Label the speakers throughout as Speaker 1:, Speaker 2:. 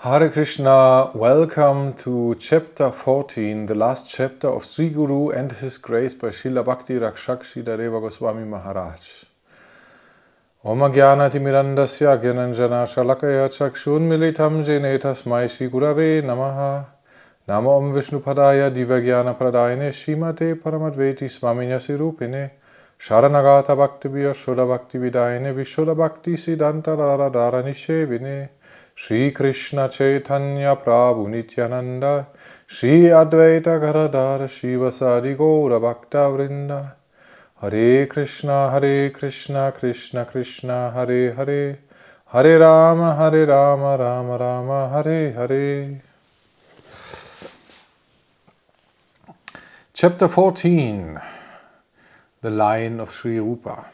Speaker 1: Hare Krishna, welcome to chapter 14, the last chapter of Sri Guru and His Grace by Srila Bhakti Rakshak Sridhara Goswami Maharaj. Om Agyanati Mirandasya Gyananjana Shalakaya Chakshun Militam Jene Tasmai Shri Gurave Namaha. Nama Om Vishnu Padaya Divagyana Pradayane Shrimate Paramadveti Swaminya Sirupine Sharanagata Bhakti Vya Shuddha Bhakti Vidayane Vishuddha Bhakti Siddhanta Radhara Nishevine Shri Krishna Chaitanya Prabhu Nityananda Shri Advaita Garadhara Shivasadi Gaura Bhakta Vrinda Hare Krishna Krishna Krishna Hare Hare Hare Rama Rama Rama Hare Hare. Chapter 14, the line of Sri Rupa.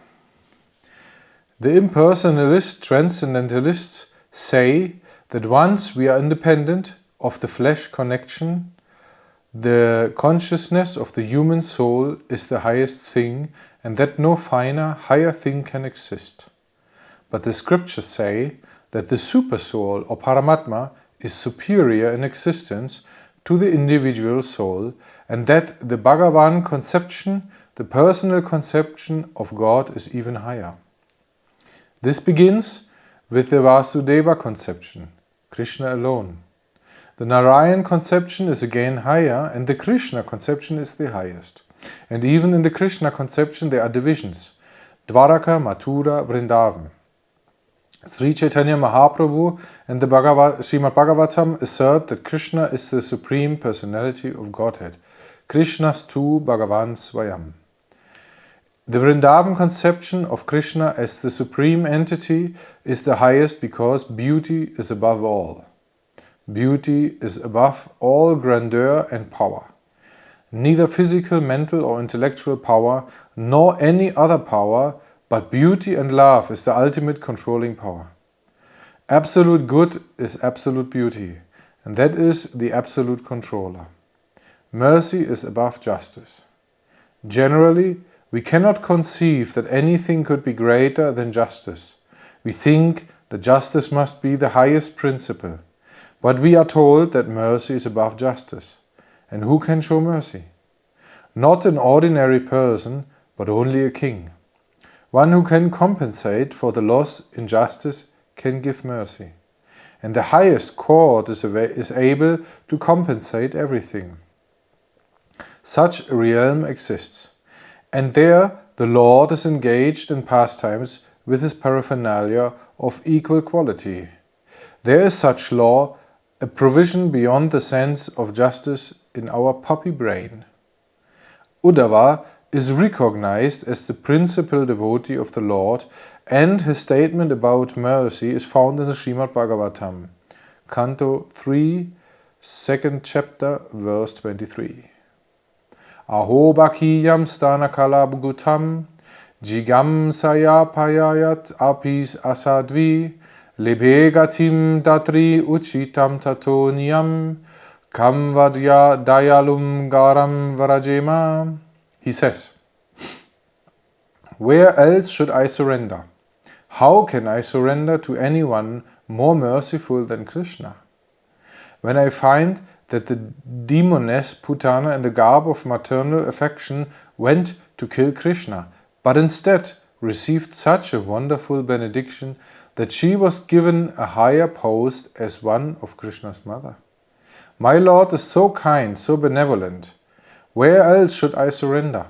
Speaker 1: The impersonalist transcendentalists say that once we are independent of the flesh connection, the consciousness of the human soul is the highest thing and that no finer, higher thing can exist. But the scriptures say that the supersoul or Paramatma is superior in existence to the individual soul and that the Bhagavan conception, the personal conception of God, is even higher. This begins with the Vasudeva conception, Krishna alone. The Narayan conception is again higher and the Krishna conception is the highest. And even in the Krishna conception there are divisions, Dwaraka, Mathura, Vrindavan. Sri Chaitanya Mahaprabhu and the Srimad Bhagavatam assert that Krishna is the supreme personality of Godhead. Krishnastu Bhagavan Swayam. The Vrindavan conception of Krishna as the supreme entity is the highest because beauty is above all. Beauty is above all grandeur and power. Neither physical, mental or intellectual power, nor any other power, but beauty and love is the ultimate controlling power. Absolute good is absolute beauty, and that is the absolute controller. Mercy is above justice. Generally, we cannot conceive that anything could be greater than justice. We think that justice must be the highest principle, but we are told that mercy is above justice. And who can show mercy? Not an ordinary person, but only a king. One who can compensate for the loss in justice can give mercy. And the highest court is able to compensate everything. Such a realm exists. And there the Lord is engaged in pastimes with his paraphernalia of equal quality. There is such law, a provision beyond the sense of justice in our puppy brain. Uddhava is recognized as the principal devotee of the Lord, and his statement about mercy is found in the Srimad Bhagavatam, Canto 3, 2nd chapter, verse 23. Aho bakiyam stana kalabgutam, jigam sayapayayat apis asadvi, lebegatim datri uchitam tatoniam, kam vadya dayalum garam varajema. He says, where else should I surrender? How can I surrender to anyone more merciful than Krishna? When I find that the demoness Putana in the garb of maternal affection went to kill Krishna, but instead received such a wonderful benediction that she was given a higher post as one of Krishna's mother. My Lord is so kind, so benevolent. Where else should I surrender?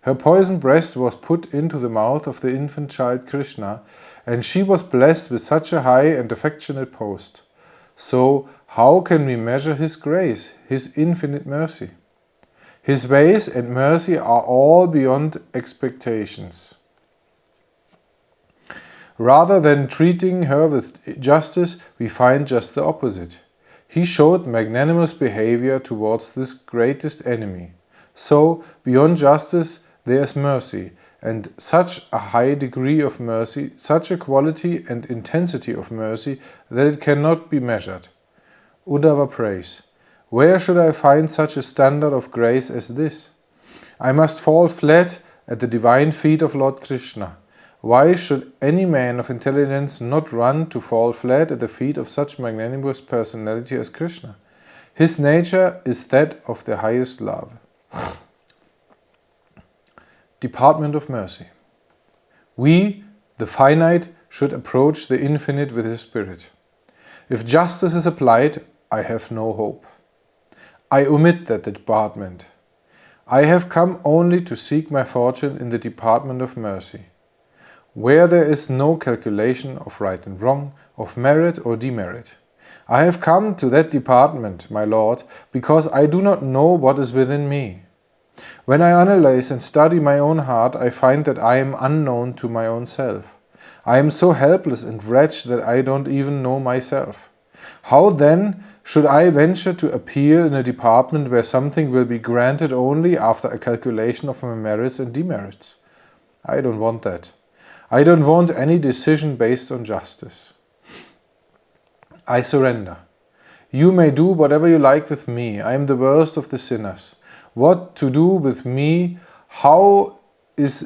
Speaker 1: Her poisoned breast was put into the mouth of the infant child Krishna, and she was blessed with such a high and affectionate post. So, how can we measure His grace, His infinite mercy? His ways and mercy are all beyond expectations. Rather than treating her with justice, we find just the opposite. He showed magnanimous behavior towards this greatest enemy. So, beyond justice, there is mercy, and such a high degree of mercy, such a quality and intensity of mercy that it cannot be measured. Uddhava prays, where should I find such a standard of grace as this? I must fall flat at the divine feet of Lord Krishna. Why should any man of intelligence not run to fall flat at the feet of such magnanimous personality as Krishna? His nature is that of the highest love. Department of mercy. We, the finite, should approach the infinite with his spirit. If justice is applied, I have no hope. I omit that department. I have come only to seek my fortune in the department of mercy, where there is no calculation of right and wrong, of merit or demerit. I have come to that department, my Lord, because I do not know what is within me. When I analyze and study my own heart, I find that I am unknown to my own self. I am so helpless and wretched that I don't even know myself. How then should I venture to appeal in a department where something will be granted only after a calculation of my merits and demerits? I don't want that. I don't want any decision based on justice. I surrender. You may do whatever you like with me. I am the worst of the sinners. What to do with me now is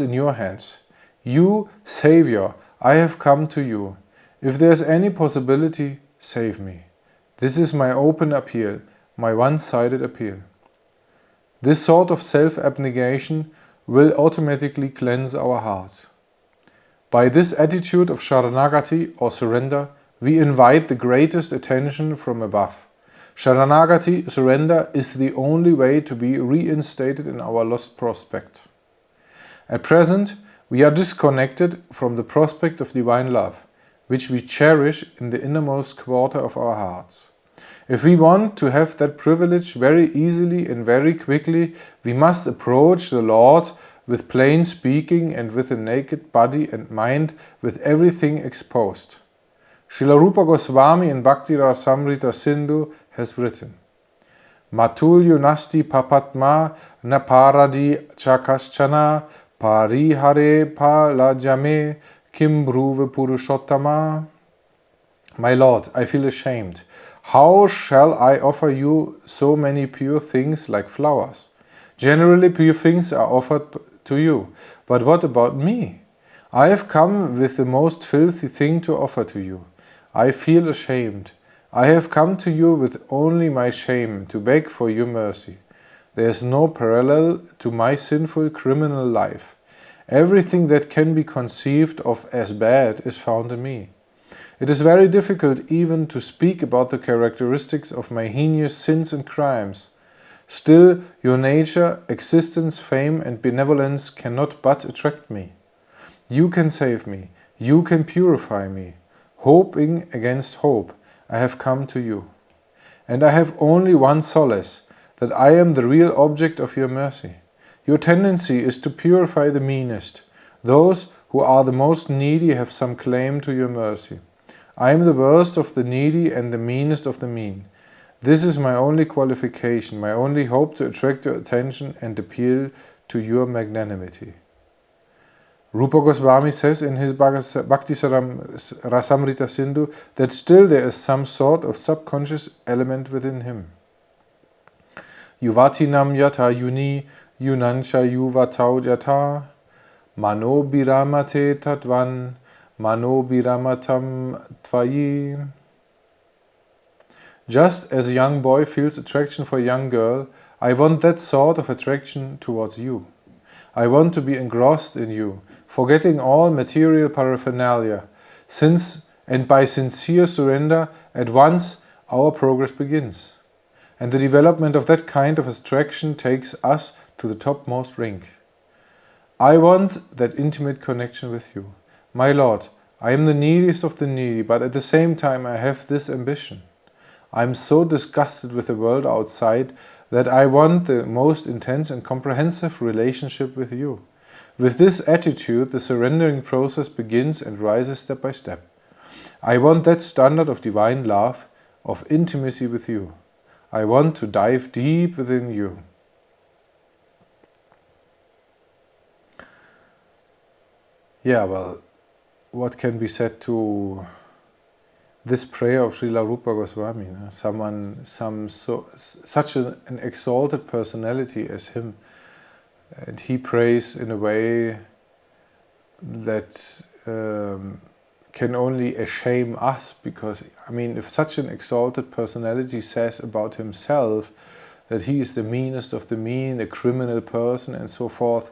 Speaker 1: in your hands. You, Savior, I have come to you. If there is any possibility, save me. This is my open appeal, my one-sided appeal. This sort of self-abnegation will automatically cleanse our hearts. By this attitude of Sharanagati or surrender, we invite the greatest attention from above. Sharanagati, surrender, is the only way to be reinstated in our lost prospect. At present, we are disconnected from the prospect of divine love, which we cherish in the innermost quarter of our hearts. If we want to have that privilege very easily and very quickly, we must approach the Lord with plain speaking and with a naked body and mind, with everything exposed. Srila Rupa Goswami in Bhakti Rasamrita Sindhu has written, Matulyu nasti papatma na paradi chakaschana parihare palajame kim bhruva purushottama. My Lord, I feel ashamed. How shall I offer you so many pure things like flowers? Generally pure things are offered to you, but what about me? I have come with the most filthy thing to offer to you. I feel ashamed. I have come to you with only my shame to beg for your mercy. There is no parallel to my sinful criminal life. Everything that can be conceived of as bad is found in me. It is very difficult even to speak about the characteristics of my heinous sins and crimes. Still, your nature, existence, fame and benevolence cannot but attract me. You can save me. You can purify me. Hoping against hope, I have come to you. And I have only one solace, that I am the real object of your mercy. Your tendency is to purify the meanest. Those who are the most needy have some claim to your mercy. I am the worst of the needy and the meanest of the mean. This is my only qualification, my only hope to attract your attention and appeal to your magnanimity. Rupa Goswami says in his Bhakti Rasamrita Sindhu that still there is some sort of subconscious element within him. Yuvatinam yata yuni yunancha yuvatau yata mano biramate tatvan mano biramatam tvayi. Just as a young boy feels attraction for a young girl, I want that sort of attraction towards you. I want to be engrossed in you, forgetting all material paraphernalia, and by sincere surrender, at once our progress begins. And the development of that kind of attraction takes us to the topmost rank. I want that intimate connection with you. My Lord, I am the neediest of the needy, but at the same time I have this ambition. I am so disgusted with the world outside that I want the most intense and comprehensive relationship with you. With this attitude, the surrendering process begins and rises step by step. I want that standard of divine love, of intimacy with you. I want to dive deep within you. Yeah, well, what can be said to this prayer of Srila Rupa Goswami? Such an exalted personality as him And he prays in a way that can only shame us, because, I mean, if such an exalted personality says about himself that he is the meanest of the mean, a criminal person and so forth,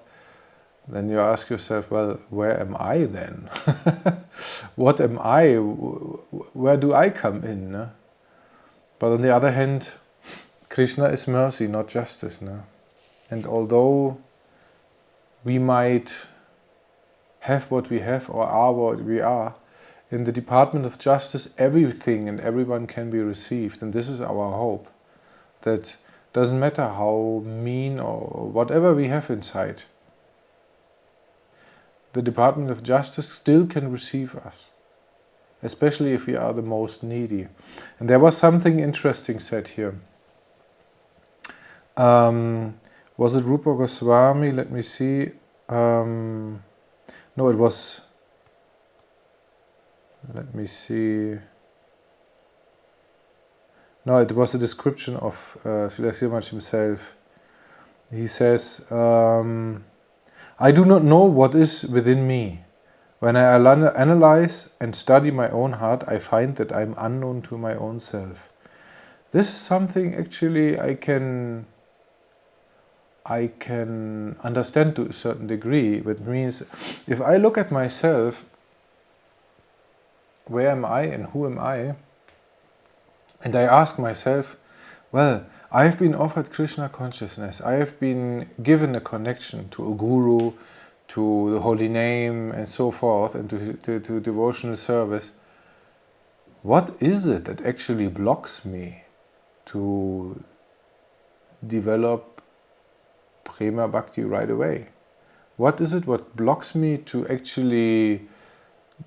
Speaker 1: then you ask yourself, well, where am I then? What am I? Where do I come in? No? But on the other hand, Krishna is mercy, not justice. No? And although we might have what we have or are what we are, in the department of justice, everything and everyone can be received. And this is our hope. That doesn't matter how mean or whatever we have inside, the Department of Justice still can receive us, especially if we are the most needy. And there was something interesting said here. Was it Rupa Goswami? Let me see. No, it was... Let me see. No, it was a description of Srila Maharaj himself. He says, I do not know what is within me. When I analyze and study my own heart, I find that I am unknown to my own self. This is something actually I can understand to a certain degree. Which means, if I look at myself, where am I and who am I? And I ask myself, well, I have been offered Krishna consciousness. I have been given a connection to a guru, to the holy name and so forth, and to devotional service. What is it that actually blocks me to develop prema bhakti right away? What is it what blocks me to actually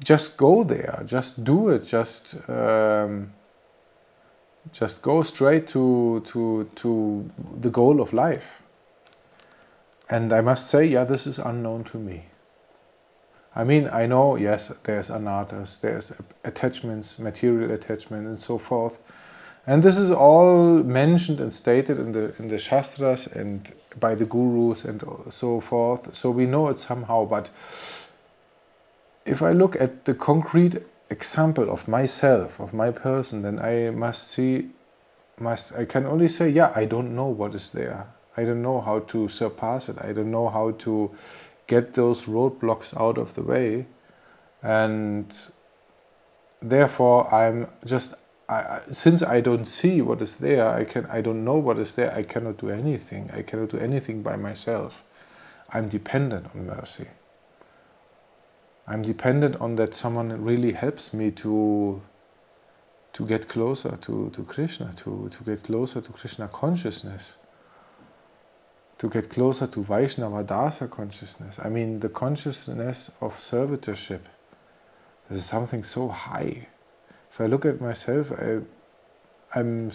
Speaker 1: just go there, just do it, just go straight to the goal of life? And I must say, yeah, this is unknown to me. I mean, I know, yes, there's anarthas, there's attachments, material attachment and so forth. And this is all mentioned and stated in the Shastras and by the gurus and so forth. So we know it somehow, but if I look at the concrete example of myself, of my person, then I I can only say, yeah, I don't know what is there. I don't know how to surpass it. I don't know how to get those roadblocks out of the way. And therefore, since I don't see what is there, I don't know what is there, I cannot do anything. I cannot do anything by myself. I'm dependent on mercy. I'm dependent on that someone really helps me to get closer to Krishna, to get closer to Krishna consciousness, to get closer to Vaishnava Dasa consciousness. I mean, the consciousness of servitorship. This is something so high. If I look at myself, I don't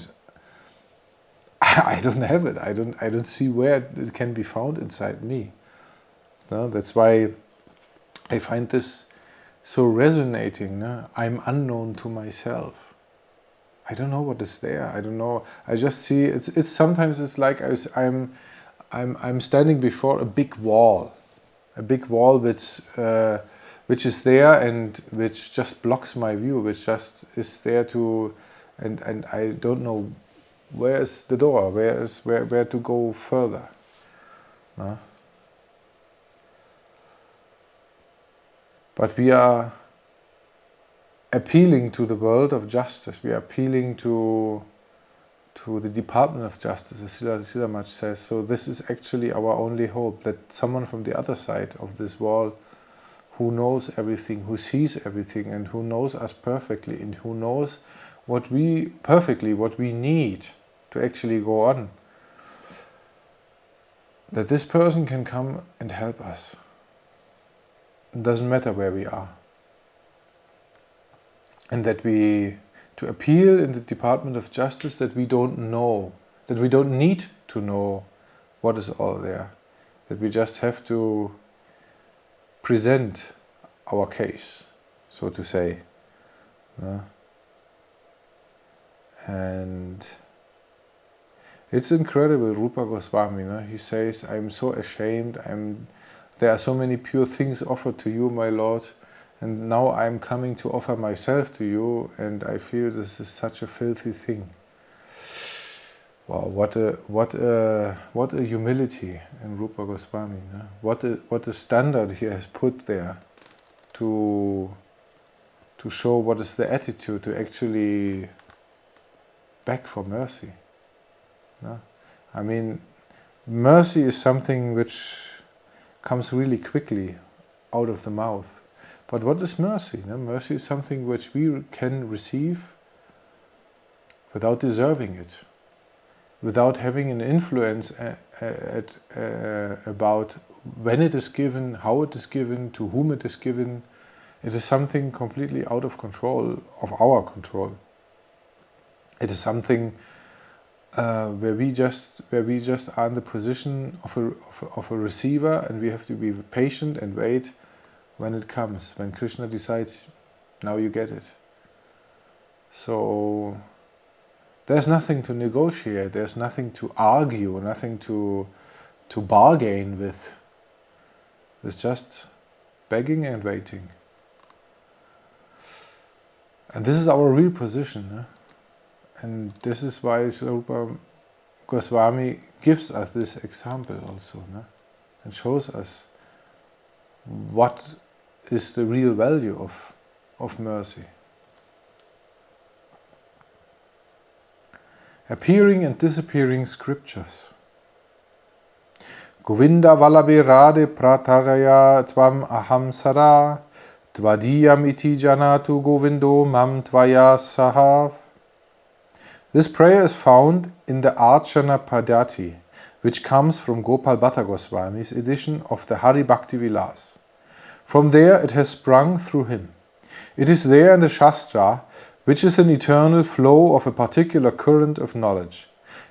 Speaker 1: have it. I don't see where it can be found inside me. No? That's why I find this so resonating. No? I'm unknown to myself. I don't know what is there. I don't know. I just see it's sometimes it's like I'm standing before a big wall which is there and which just blocks my view, which just is there and I don't know where is the door, where to go further. No? But we are appealing to the world of justice. We are appealing to the Department of Justice, as Srila Maharaj says. So this is actually our only hope, that someone from the other side of this wall, who knows everything, who sees everything, and who knows us perfectly, and who knows what we need to actually go on, that this person can come and help us. It doesn't matter where we are. And that to appeal in the Department of Justice, that we don't know, that we don't need to know what is all there, that we just have to present our case, so to say. And It's incredible, Rupa Goswami. No? He says, I'm so ashamed, there are so many pure things offered to you, my Lord, and now I'm coming to offer myself to you, and I feel this is such a filthy thing. Wow, what a humility in Rupa Goswami. No? What a standard he has put there to show what is the attitude to actually beg for mercy. No? I mean, mercy is something which comes really quickly out of the mouth. But what is mercy? No? Mercy is something which we can receive without deserving it, without having an influence about when it is given, how it is given, to whom it is given. It is something completely out of control, of our control. It is something where we just are in the position of a receiver, and we have to be patient and wait when it comes, when Krishna decides, now you get it. So there's nothing to negotiate, there's nothing to argue, nothing to bargain with. It's just begging and waiting. And this is our real position. No? And this is why Srila Goswami gives us this example also, no? And shows us what is the real value of mercy. Appearing and disappearing scriptures. Govinda Vallabhe Radhe Prataraya Tvam Aham Sada Tvadiyam iti janatu Govindo mam tvaya sahav. This prayer is found in the Archana Padati, which comes from Gopal Bhatta Goswami's edition of the Hari Bhakti Vilas. From there it has sprung through him. It is there in the Shastra, which is an eternal flow of a particular current of knowledge.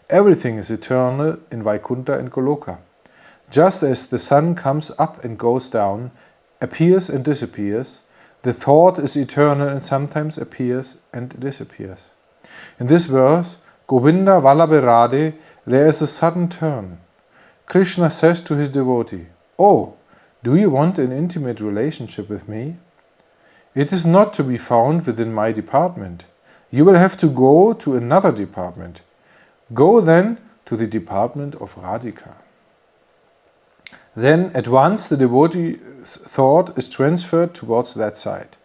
Speaker 1: Everything is eternal in Vaikuntha and Goloka. Just as the sun comes up and goes down, appears and disappears, the thought is eternal and sometimes appears and disappears. In this verse, Govinda Vallabhe Radhe, there is a sudden turn. Krishna says to his devotee, "Oh, do you want an intimate relationship with me? It is not to be found within my department. You will have to go to another department. Go then to the department of Radhika." Then at once the devotee's thought is transferred towards that side.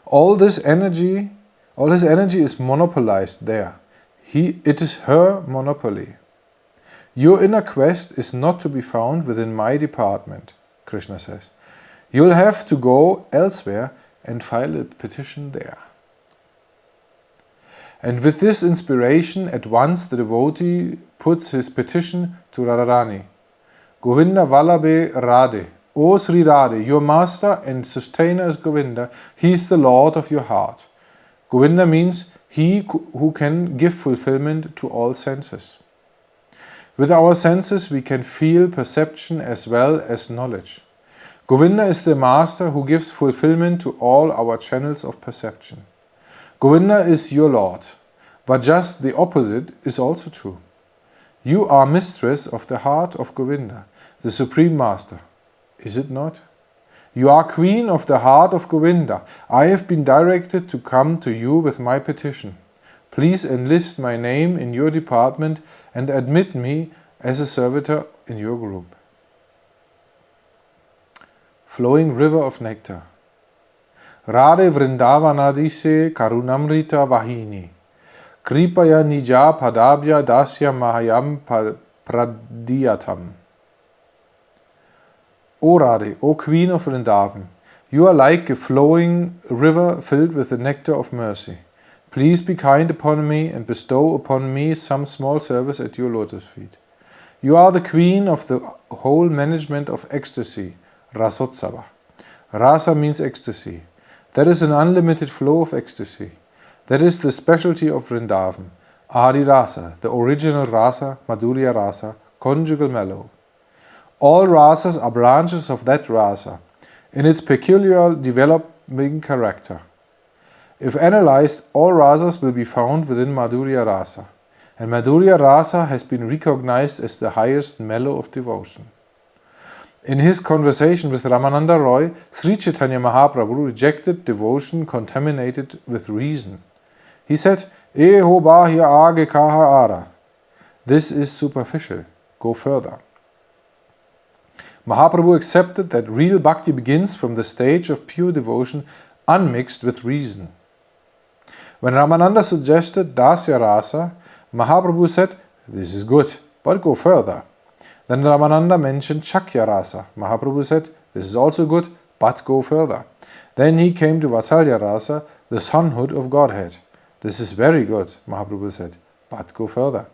Speaker 1: All his energy is monopolized there. It is her monopoly. Your inner quest is not to be found within my department, Krishna says. You'll have to go elsewhere and file a petition there. And with this inspiration, at once the devotee puts his petition to Radharani. Govinda Vallabhe Radhe, O Sri Radhe, your master and sustainer is Govinda. He is the Lord of your heart. Govinda means he who can give fulfillment to all senses. With our senses we can feel perception as well as knowledge. Govinda is the master who gives fulfillment to all our channels of perception. Govinda is your Lord, but just the opposite is also true. You are mistress of the heart of Govinda, the Supreme Master, is it not? You are queen of the heart of Govinda. I have been directed to come to you with my petition. Please enlist my name in your department and admit me as a servitor in your group. Flowing river of nectar. Radhe Vrindavanadise Karunamrita Vahini. Kripaya Nija Padabhya Dasya Mahayam Pradiyatam. O Radhe, O Queen of Vrindavan, you are like a flowing river filled with the nectar of mercy. Please be kind upon me and bestow upon me some small service at your lotus feet. You are the queen of the whole management of ecstasy, Rasotsava. Rasa means ecstasy. That is an unlimited flow of ecstasy. That is the specialty of Vrindavan. Adi Rasa, the original Rasa, Madhurya Rasa, conjugal mellow. All rasas are branches of that rasa, in its peculiar developing character. If analyzed, all rasas will be found within Madhurya Rasa. and Madhurya Rasa has been recognized as the highest mellow of devotion. In his conversation with Ramananda Roy, Sri Chaitanya Mahaprabhu rejected devotion contaminated with reason. He said, "Eho bahya age kaha ara." This is superficial. Go further. Mahaprabhu accepted that real bhakti begins from the stage of pure devotion unmixed with reason. When Ramananda suggested Dasya Rasa, Mahaprabhu said, "This is good, but go further." Then Ramananda mentioned Shakya Rasa. Mahaprabhu said, "This is also good, but go further." Then he came to Vatsalya Rasa, the sonhood of Godhead. "This is very good," Mahaprabhu said, "but go further."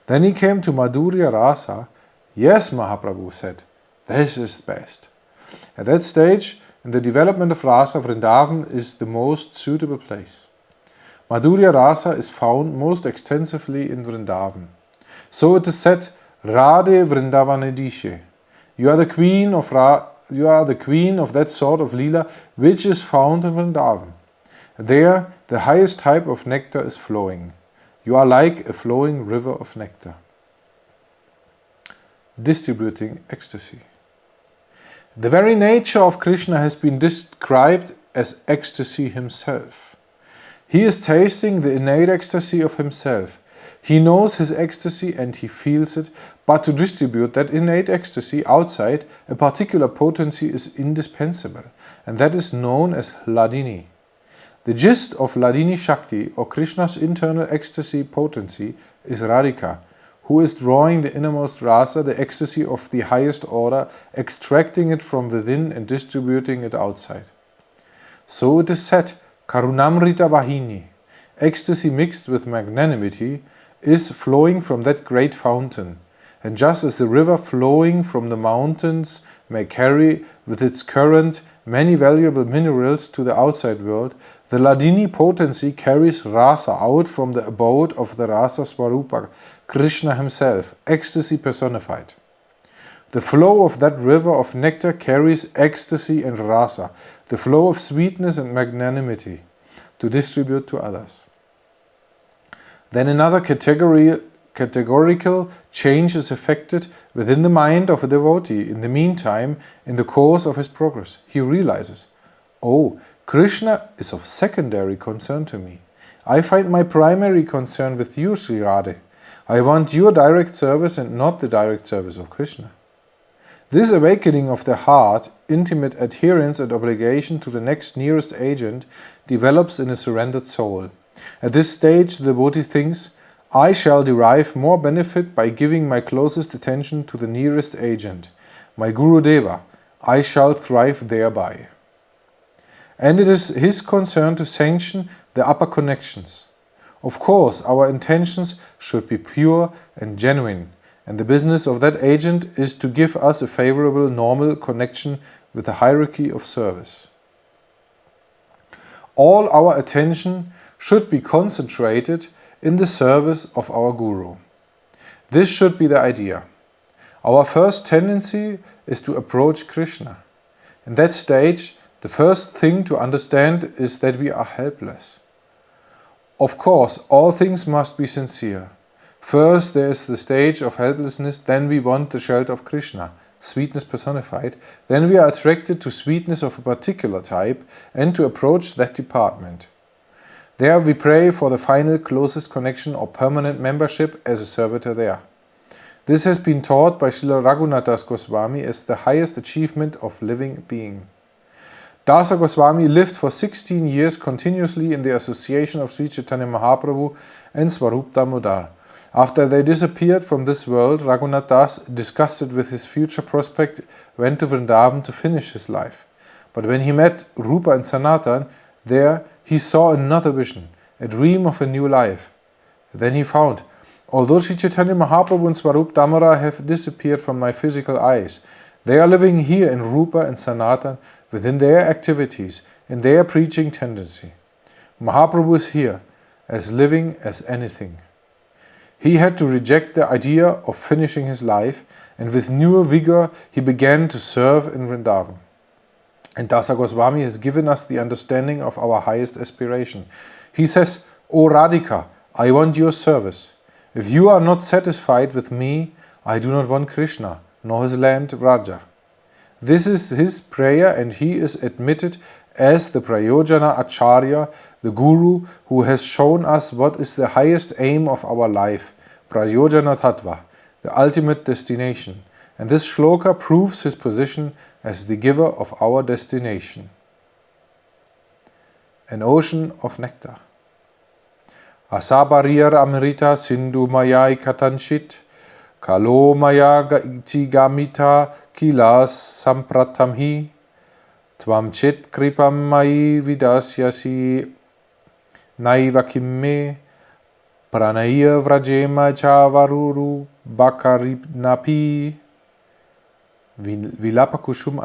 Speaker 1: Then he came to Madhurya Rasa. "Yes," Mahaprabhu said, "this is best." At that stage, in the development of Rasa, Vrindavan is the most suitable place. Madhurya Rasa is found most extensively in Vrindavan. So it is said, "Radhe Vrindavanedishe." You are the queen of that sort of lila which is found in Vrindavan. There, the highest type of nectar is flowing. You are like a flowing river of nectar. Distributing ecstasy. The very nature of Krishna has been described as ecstasy himself. He is tasting the innate ecstasy of himself. He knows his ecstasy and he feels it, but to distribute that innate ecstasy outside, a particular potency is indispensable, and that is known as Hladini. The gist of Hladini Shakti, or Krishna's internal ecstasy potency, is Radhika, who is drawing the innermost rasa, the ecstasy of the highest order, extracting it from within and distributing it outside. So it is said, Karunamrita Vahini, ecstasy mixed with magnanimity, is flowing from that great fountain. And just as the river flowing from the mountains may carry with its current many valuable minerals to the outside world, the Hladini potency carries rasa out from the abode of the rasa Swarupa, Krishna himself, ecstasy personified. The flow of that river of nectar carries ecstasy and rasa, the flow of sweetness and magnanimity, to distribute to others. Then another categorical change is effected within the mind of a devotee. In the meantime, in the course of his progress, he realizes, "Oh, Krishna is of secondary concern to me. I find my primary concern with you, Sri Radhe. I want your direct service and not the direct service of Krishna." This awakening of the heart, intimate adherence and obligation to the next nearest agent, develops in a surrendered soul. At this stage, the devotee thinks, "I shall derive more benefit by giving my closest attention to the nearest agent, my Guru Deva. I shall thrive thereby." And it is his concern to sanction the upper connections. Of course, our intentions should be pure and genuine, and the business of that agent is to give us a favorable normal connection with the hierarchy of service. All our attention should be concentrated in the service of our Guru. This should be the idea. Our first tendency is to approach Krishna. In that stage, the first thing to understand is that we are helpless. Of course, all things must be sincere. First, there is the stage of helplessness, then we want the shelter of Krishna, sweetness personified, then we are attracted to sweetness of a particular type and to approach that department. There we pray for the final closest connection or permanent membership as a servitor there. This has been taught by Srila Raghunath Das Goswami as the highest achievement of living being. Dasa Goswami lived for 16 years continuously in the association of Sri Chaitanya Mahaprabhu and Swarup Damodar. After they disappeared from this world, Raghunath Das, disgusted with his future prospect, went to Vrindavan to finish his life. But when he met Rupa and Sanatan, there he saw another vision, a dream of a new life. Then he found, although Sri Chaitanya Mahaprabhu and Swarup Damodar have disappeared from my physical eyes, they are living here in Rupa and Sanatan within their activities, in their preaching tendency. Mahaprabhu is here, as living as anything. He had to reject the idea of finishing his life, and with newer vigor he began to serve in Vrindavan. And Dasa Goswami has given us the understanding of our highest aspiration. He says, "O Radhika, I want your service. If you are not satisfied with me, I do not want Krishna, nor his land Vraja. This is his prayer, and he is admitted as the Prayojana Acharya, the Guru, who has shown us what is the highest aim of our life, Prayojana Tattva, the ultimate destination. And this shloka proves his position as the giver of our destination. An ocean of nectar. Asabarir Amrita Sindhu Mayai Katanchit, Kalo Maya Gamita Kilas Sampratamhi, Tvam Chit Kripam Mai Vidasyasi Naivakimme, Pranaya Vrajema Chavaruru Bakarinapi, Vilapakushum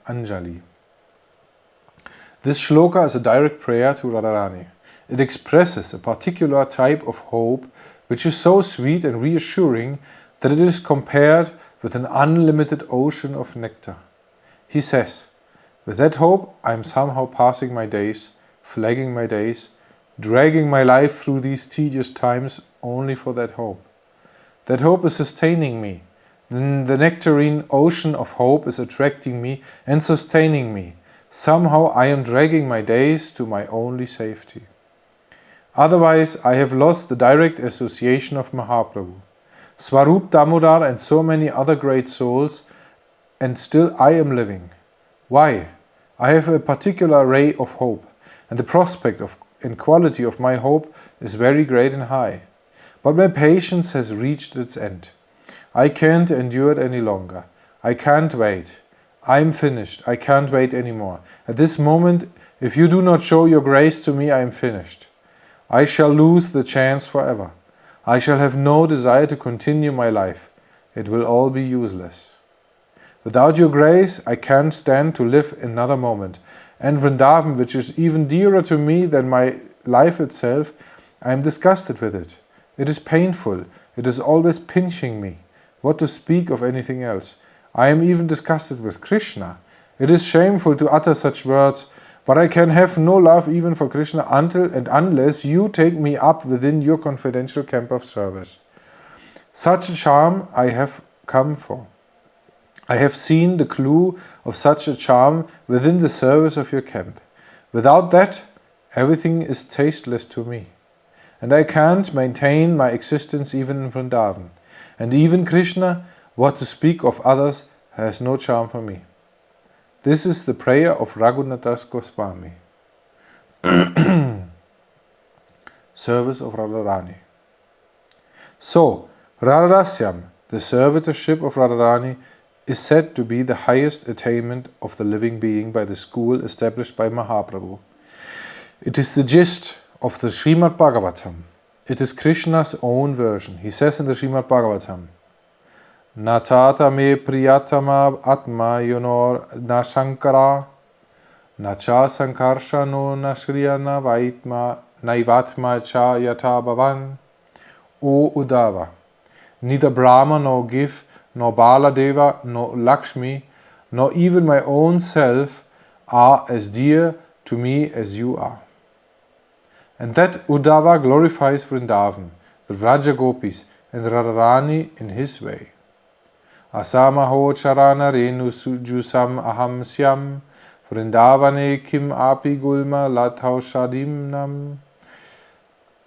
Speaker 1: Anjali. This shloka is a direct prayer to Radharani. It expresses a particular type of hope which is so sweet and reassuring that it is compared with an unlimited ocean of nectar. He says, with that hope I am somehow passing my days, flagging my days, dragging my life through these tedious times only for that hope. That hope is sustaining me. Then the nectarine ocean of hope is attracting me and sustaining me. Somehow I am dragging my days to my only safety. Otherwise, I have lost the direct association of Mahaprabhu, Swarup Damodar and so many other great souls, and still I am living. Why? I have a particular ray of hope, and the prospect and quality of my hope is very great and high. But my patience has reached its end. I can't endure it any longer. I can't wait. I am finished. I can't wait anymore. At this moment, if you do not show your grace to me, I am finished. I shall lose the chance forever. I shall have no desire to continue my life. It will all be useless. Without your grace, I can't stand to live another moment. And Vrindavan, which is even dearer to me than my life itself, I am disgusted with it. It is painful. It is always pinching me. What to speak of anything else? I am even disgusted with Krishna. It is shameful to utter such words, but I can have no love even for Krishna until and unless you take me up within your confidential camp of service. Such a charm I have come for. I have seen the clue of such a charm within the service of your camp. Without that, everything is tasteless to me. And I can't maintain my existence even in Vrindavan. And even Krishna, what to speak of others, has no charm for me. This is the prayer of Raghunathas Goswami. Service of Radharani. So, Radharasyam, the servitorship of Radharani, is said to be the highest attainment of the living being by the school established by Mahaprabhu. It is the gist of the Srimad Bhagavatam. It is Krishna's own version. He says in the Srimad Bhagavatam, Natata me priyatama atma yonor na sankara, na cha sankarsha no na shriya na vaitma naivatma cha yata bhavan. O Uddhava, neither Brahma nor Gif, nor Baladeva, nor Lakshmi, nor even my own self are as dear to me as you are. And that Uddhava glorifies Vrindavan, the Vraja Gopis, and Radharani in his way. Asamaho charana renu sujusam aham syam, Vrindavane kim api gulma latau shadimnam,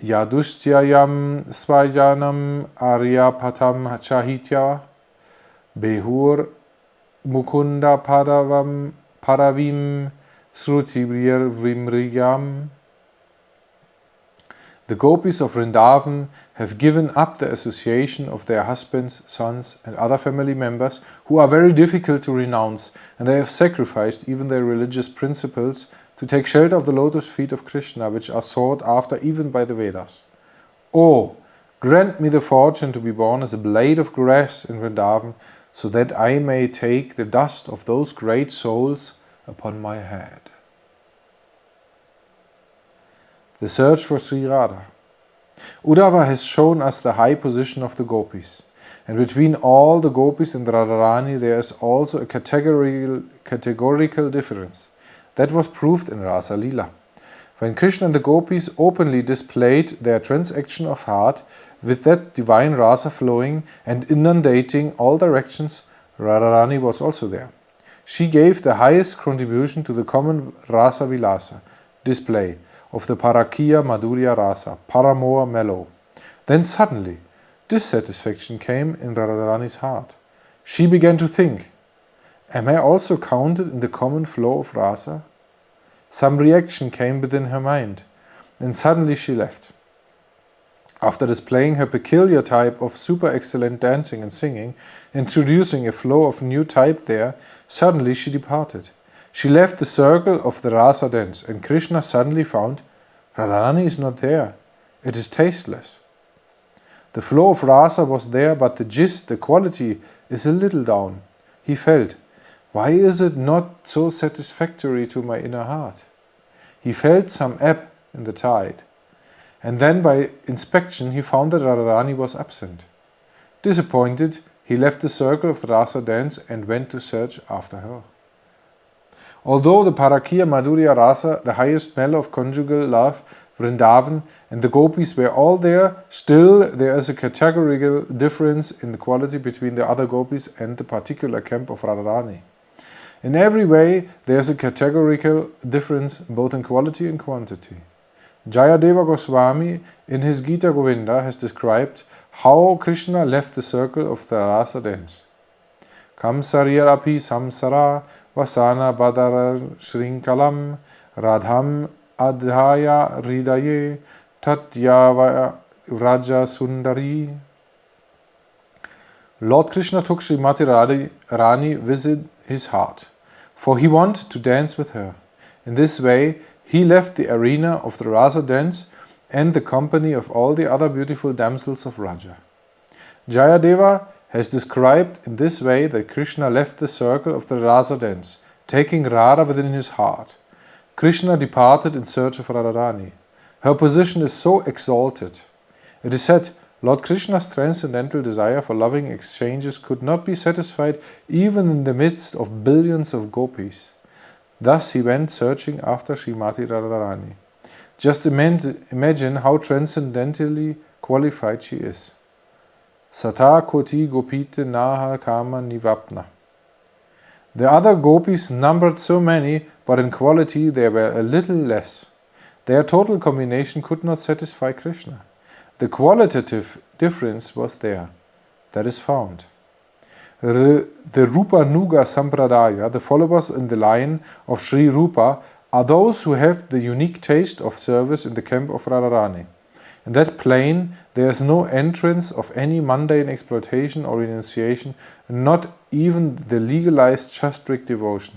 Speaker 1: Yadushyayam svajanam aryapatam chahitya, Behur mukunda paravim srutibrir vimriyam. The gopis of Vrindavan have given up the association of their husbands, sons and other family members who are very difficult to renounce, and they have sacrificed even their religious principles to take shelter of the lotus feet of Krishna, which are sought after even by the Vedas. Oh, grant me the fortune to be born as a blade of grass in Vrindavan, so that I may take the dust of those great souls upon my head. The search for Sri Radha. Uddhava has shown us the high position of the gopis, and between all the gopis and Radharani there is also a categorical difference. That was proved in Rasa Lila. When Krishna and the gopis openly displayed their transaction of heart, with that divine rasa flowing and inundating all directions, Radharani was also there. She gave the highest contribution to the common rasa vilasa display of the Parakiya Madhurya rasa, paramour mellow. Then suddenly, dissatisfaction came in Radharani's heart. She began to think, am I also counted in the common flow of rasa? Some reaction came within her mind, and suddenly she left. After displaying her peculiar type of super excellent dancing and singing, introducing a flow of new type there, suddenly she departed. She left the circle of the rasa dance, and Krishna suddenly found, Radharani is not there. It is tasteless. The flow of rasa was there, but the gist, the quality, is a little down. He felt, why is it not so satisfactory to my inner heart? He felt some ebb in the tide. And then by inspection he found that Radharani was absent. Disappointed, he left the circle of the rasa dance and went to search after her. Although the Parakiya Madhurya rasa, the highest mellow of conjugal love, Vrindavan, and the gopis were all there, still there is a categorical difference in the quality between the other gopis and the particular camp of Radharani. In every way, there is a categorical difference both in quality and quantity. Jayadeva Goswami in his Gita Govinda has described how Krishna left the circle of the rasa dance. Kamsarya api samsara vasana badara shrinkalam radham adhaya hridaye tatyava vraja sundari. Lord Krishna took Srimati Rani visit his heart, for he wanted to dance with her. In this way, he left the arena of the rasa dance and the company of all the other beautiful damsels of Raja. Jayadeva has described in this way that Krishna left the circle of the rasa dance, taking Radha within his heart. Krishna departed in search of Radharani. Her position is so exalted. It is said, Lord Krishna's transcendental desire for loving exchanges could not be satisfied even in the midst of billions of gopis. Thus he went searching after Srimati Radharani. Just imagine how transcendentally qualified she is. Sata koti gopite naha kama nivapna. The other gopis numbered so many, but in quality they were a little less. Their total combination could not satisfy Krishna. The qualitative difference was there. That is found. The Rupa Nuga Sampradaya, the followers in the line of Sri Rupa, are those who have the unique taste of service in the camp of Radharani. In that plane, there is no entrance of any mundane exploitation or renunciation, not even the legalized shastric devotion.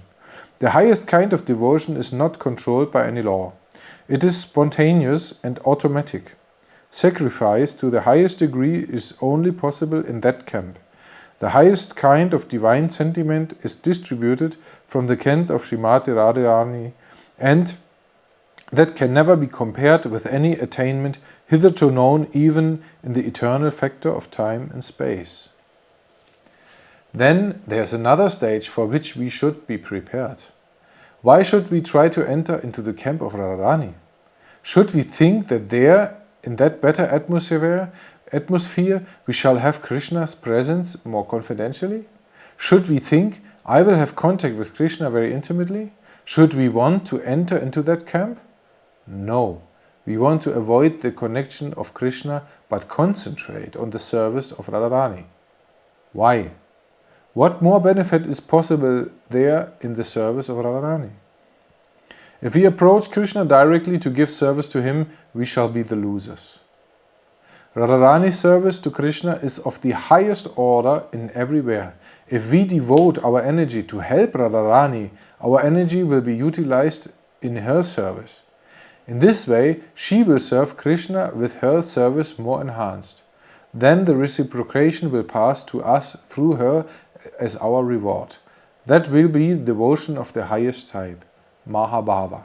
Speaker 1: The highest kind of devotion is not controlled by any law. It is spontaneous and automatic. Sacrifice to the highest degree is only possible in that camp. The highest kind of divine sentiment is distributed from the camp of Srimati Radharani, and that can never be compared with any attainment hitherto known even in the eternal factor of time and space. Then there's another stage for which we should be prepared. Why should we try to enter into the camp of Radharani? Should we think that there, in that better atmosphere, we shall have Krishna's presence more confidentially? Should we think, I will have contact with Krishna very intimately? Should we want to enter into that camp? No. We want to avoid the connection of Krishna, but concentrate on the service of Radharani. Why? What more benefit is possible there in the service of Radharani? If we approach Krishna directly to give service to him, we shall be the losers. Radharani's service to Krishna is of the highest order in everywhere. If we devote our energy to help Radharani, our energy will be utilized in her service. In this way, she will serve Krishna with her service more enhanced. Then the reciprocation will pass to us through her as our reward. That will be devotion of the highest type, Mahabhava.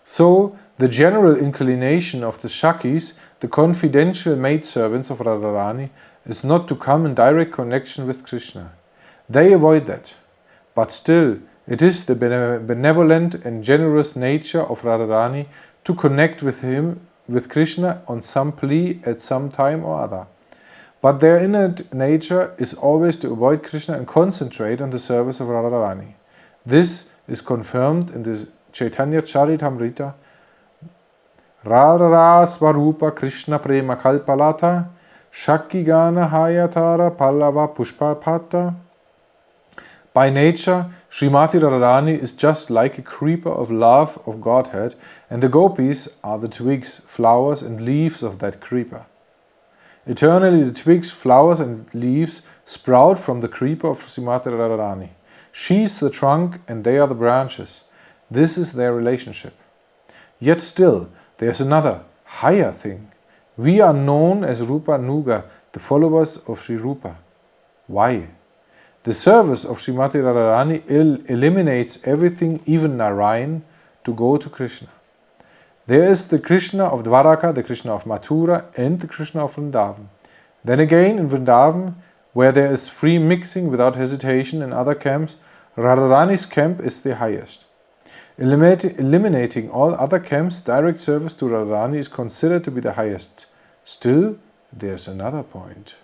Speaker 1: So, the general inclination of the Shakis, the confidential maidservants of Radharani, is not to come in direct connection with Krishna. They avoid that. But still, It is the benevolent and generous nature of Radharani to connect with Krishna on some plea at some time or other. But their innate nature is always to avoid Krishna and concentrate on the service of Radharani. This is confirmed in the Chaitanya Charitamrita. Radhara Swarupa Krishna Prema Kalpalata Shakigana Hayatara Pallava Pushpapata. By nature, Srimati Radharani is just like a creeper of love of Godhead, and the gopis are the twigs, flowers and leaves of that creeper. Eternally the twigs, flowers and leaves sprout from the creeper of Srimati Radharani. She is the trunk and they are the branches. This is their relationship. Yet still, there is another, higher thing. We are known as Rupa Nuga, the followers of Sri Rupa. Why? The service of Srimati Radharani eliminates everything, even Narayan, to go to Krishna. There is the Krishna of Dwaraka, the Krishna of Mathura, and the Krishna of Vrindavan. Then again, in Vrindavan, where there is free mixing without hesitation in other camps, Radharani's camp is the highest. Eliminating all other camps, direct service to Radharani is considered to be the highest. Still, there is another point.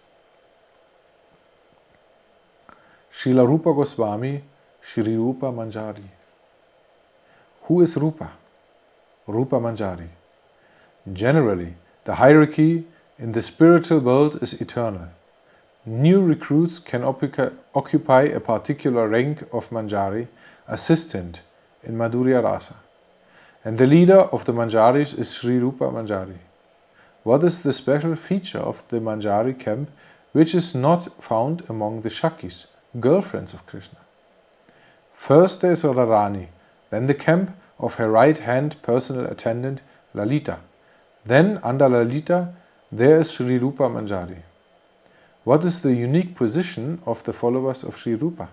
Speaker 1: Srila Rupa Goswami, Shri Rupa Manjari. Who is Rupa? Rupa Manjari. Generally, the hierarchy in the spiritual world is eternal. New recruits can occupy a particular rank of Manjari, assistant in Madhurya Rasa. And the leader of the Manjaris is Sri Rupa Manjari. What is the special feature of the Manjari camp which is not found among the Shakis, girlfriends of Krishna? First there is Radharani, then the camp of her right-hand personal attendant Lalita. Then under Lalita there is Sri Rupa Manjari. What is the unique position of the followers of Sri Rupa?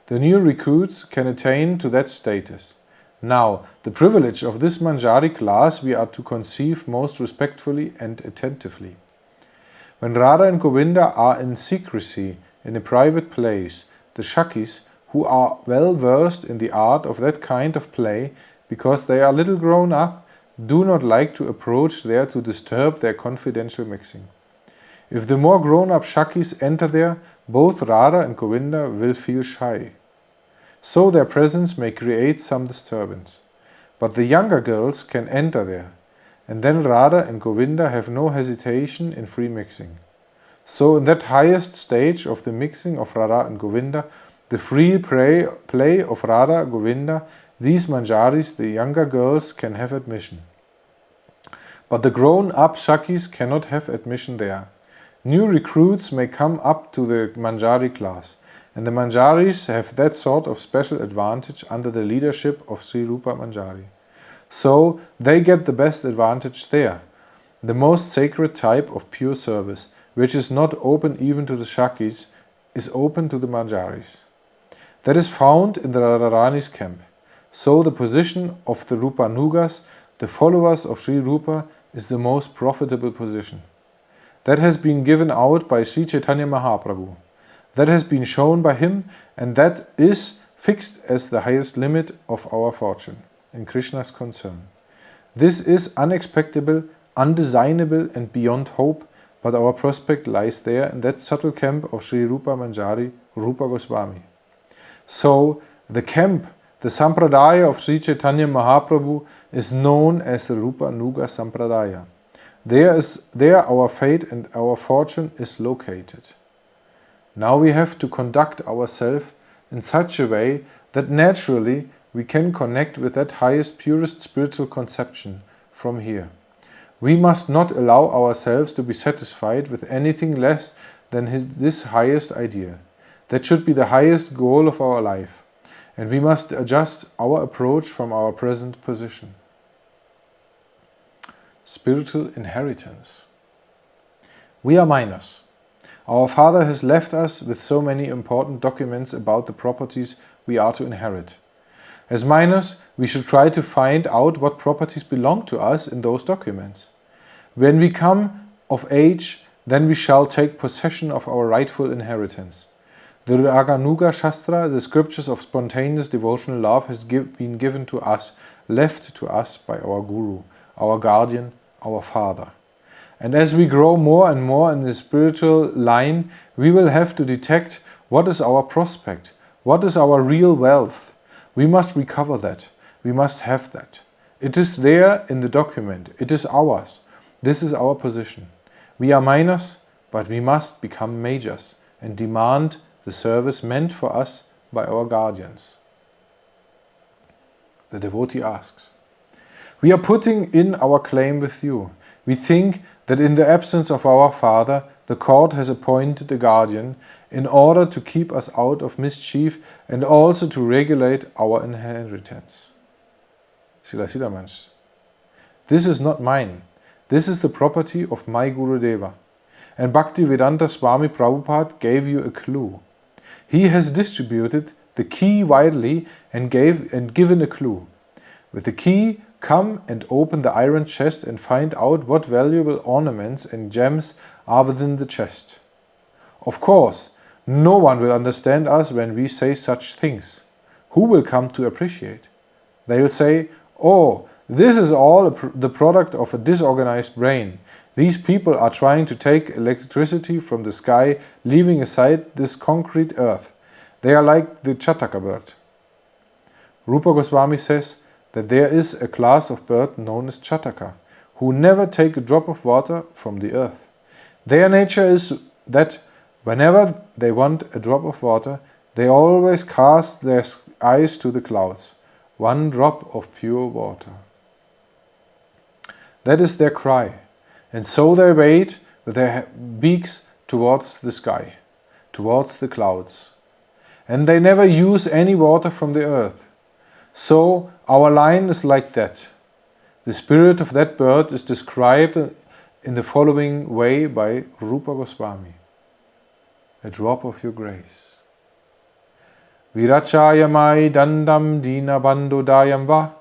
Speaker 1: The new recruits can attain to that status. Now, the privilege of this Manjari class we are to conceive most respectfully and attentively. When Radha and Govinda are in secrecy in a private place, the Shakis, who are well versed in the art of that kind of play, because they are little grown up, do not like to approach there to disturb their confidential mixing. If the more grown-up Shakis enter there, both Radha and Govinda will feel shy. So their presence may create some disturbance. But the younger girls can enter there, and then Radha and Govinda have no hesitation in free mixing. So in that highest stage of the mixing of Radha and Govinda, the free play of Radha, Govinda, these Manjaris, the younger girls, can have admission. But the grown-up Shakis cannot have admission there. New recruits may come up to the Manjari class, and the Manjaris have that sort of special advantage under the leadership of Sri Rupa Manjari. So they get the best advantage there, the most sacred type of pure service, which is not open even to the Shakis, is open to the Manjaris. That is found in the Radharani's camp. So the position of the Rupa Nugas, the followers of Sri Rupa, is the most profitable position. That has been given out by Sri Chaitanya Mahaprabhu. That has been shown by him, and that is fixed as the highest limit of our fortune, in Krishna's concern. This is unexpectable, undesignable and beyond hope, but our prospect lies there in that subtle camp of Sri Rupa Manjari, Rupa Goswami. So, the camp, the Sampradaya of Sri Chaitanya Mahaprabhu is known as the Rupa Nuga Sampradaya. There our fate and our fortune is located. Now we have to conduct ourselves in such a way that naturally we can connect with that highest, purest spiritual conception from here. We must not allow ourselves to be satisfied with anything less than this highest idea. That should be the highest goal of our life, and we must adjust our approach from our present position. Spiritual inheritance. We are minors. Our father has left us with so many important documents about the properties we are to inherit. As minors, we should try to find out what properties belong to us in those documents. When we come of age, then we shall take possession of our rightful inheritance. The Raganuga Shastra, the scriptures of spontaneous devotional love, has been given to us, left to us by our Guru, our guardian, our Father. And as we grow more and more in the spiritual line, we will have to detect what is our prospect, what is our real wealth. We must recover that. We must have that. It is there in the document. It is ours. This is our position. We are minors, but we must become majors and demand the service meant for us by our guardians. The devotee asks, we are putting in our claim with you. We think that in the absence of our Father, the court has appointed a guardian in order to keep us out of mischief and also to regulate our inheritance. Srila Sridhara: this is not mine. This is the property of my Gurudeva. And Bhaktivedanta Swami Prabhupada gave you a clue. He has distributed the key widely and given a clue. With the key, come and open the iron chest and find out what valuable ornaments and gems are within the chest. Of course, no one will understand us when we say such things. Who will come to appreciate? They will say, oh, this is all the product of a disorganized brain. These people are trying to take electricity from the sky, leaving aside this concrete earth. They are like the Chataka bird. Rupa Goswami says that there is a class of bird known as Chataka, who never take a drop of water from the earth. Their nature is that whenever they want a drop of water, they always cast their eyes to the clouds. One drop of pure water. That is their cry. And so they wait with their beaks towards the sky, towards the clouds. And they never use any water from the earth. So our line is like that. The spirit of that bird is described in the following way by Rupa Goswami. A drop of your grace. Virachayamai dandam dina bandodayam va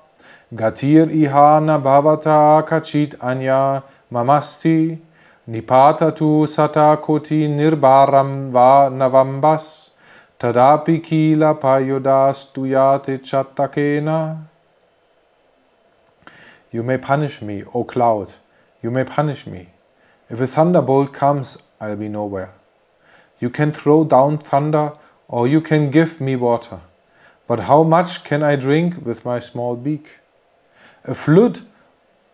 Speaker 1: gatir ihana bhavata kachit anya mamasti nipatatu sata koti nirbaram va navambas tadapi kila payodas tuyate chattakena. You may punish me, O cloud, you may punish me. If a thunderbolt comes, I'll be nowhere. You can throw down thunder, or you can give me water. But how much can I drink with my small beak? A flood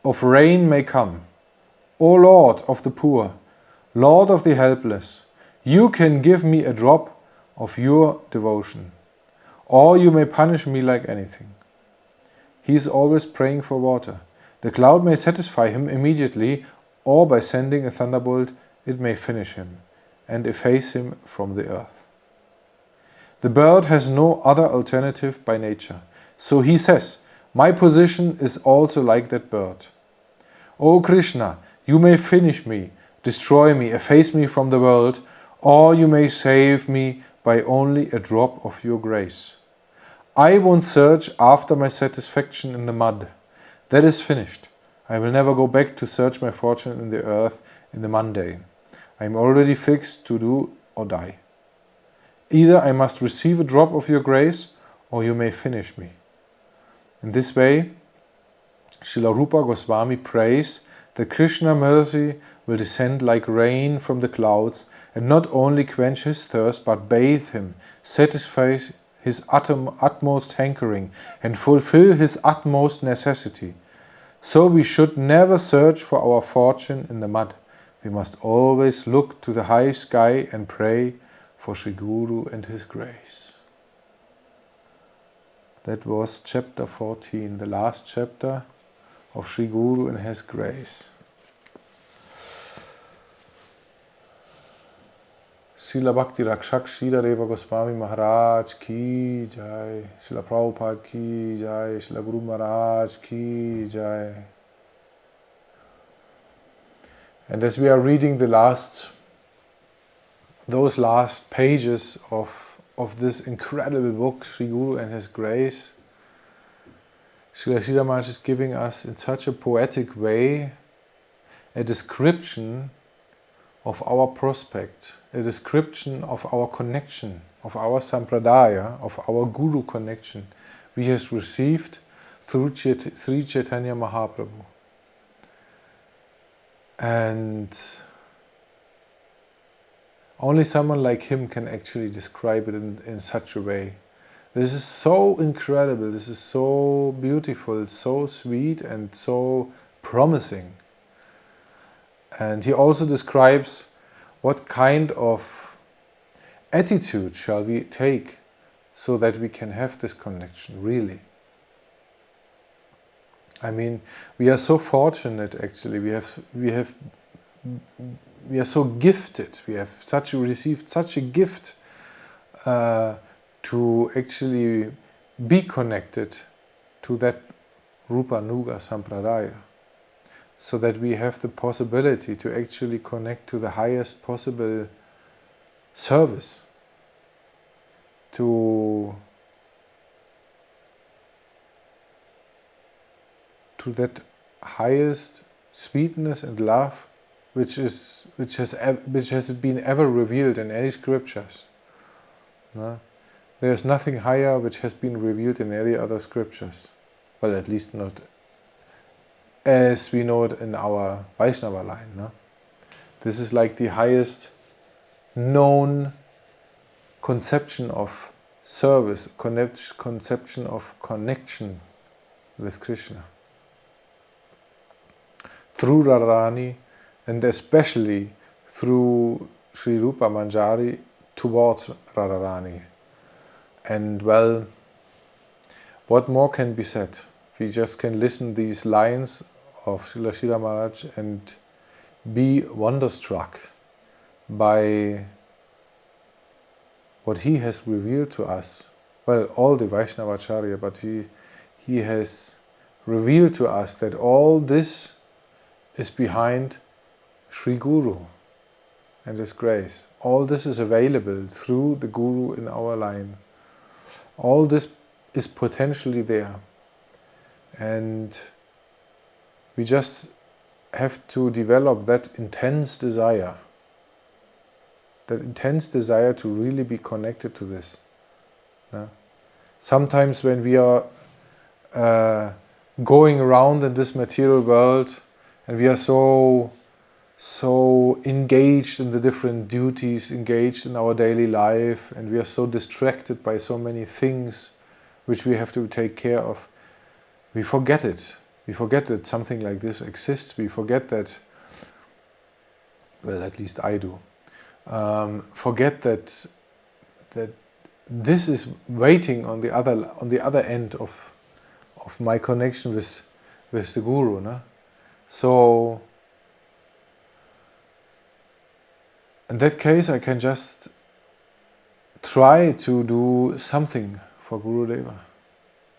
Speaker 1: of rain may come. O Lord of the poor, Lord of the helpless, you can give me a drop of your devotion, or you may punish me like anything. He is always praying for water. The cloud may satisfy him immediately, or by sending a thunderbolt, it may finish him and efface him from the earth. The bird has no other alternative by nature. So he says, my position is also like that bird. O Krishna, you may finish me, destroy me, efface me from the world, or you may save me by only a drop of your grace. I won't search after my satisfaction in the mud. That is finished. I will never go back to search my fortune in the earth, in the mundane. I am already fixed to do or die. Either I must receive a drop of your grace, or you may finish me. In this way, Srila Rupa Goswami prays that Krishna mercy will descend like rain from the clouds and not only quench his thirst but bathe him, satisfy his utmost hankering and fulfill his utmost necessity. So we should never search for our fortune in the mud. We must always look to the high sky and pray for Sri Guru and his grace. That was chapter 14, the last chapter of Sri Guru and his grace. Srila Bhakti Rakshak Sridhara Goswami Maharaj ki jai, Srila Prabhupada ki jai, Srila Guru Maharaj ki jai. And as we are reading those last pages of this incredible book, Sri Guru and his grace, Srila Sridhara Maharaj is giving us in such a poetic way a description of our prospect, a description of our connection of our sampradaya, of our Guru connection, we have received through Sri Chaitanya Mahaprabhu. And only someone like him can actually describe it in such a way. This is so incredible, this is so beautiful, so sweet and so promising. And he also describes what kind of attitude shall we take so that we can have this connection, really. I mean, we are so fortunate actually, we are so gifted, we have received such a gift to actually be connected to that Rupa Nuga Sampradaya, so that we have the possibility to actually connect to the highest possible service, to that highest sweetness and love which has been ever revealed in any scriptures. No? There is nothing higher which has been revealed in any other scriptures. Well, at least not as we know it in our Vaishnava line. No? This is like the highest known conception of service, conception of connection with Krishna. Through Radharani, and especially through Sri Rupa Manjari towards Radharani. And well, what more can be said? We just can listen these lines of Srila Maharaj and be wonderstruck by what he has revealed to us. Well, all the Vaishnavacharya, but he has revealed to us that all this is behind Sri Guru and His grace. All this is available through the Guru in our line. All this is potentially there. And we just have to develop that intense desire to really be connected to this. Yeah? Sometimes when we are going around in this material world and we are so engaged in the different duties, engaged in our daily life, and we are so distracted by so many things which we have to take care of, we forget it. We forget that something like this exists. We forget that, well, at least I do, forget that this is waiting on the other end of my connection with the Guru. No? So in that case, I can just try to do something for Gurudeva.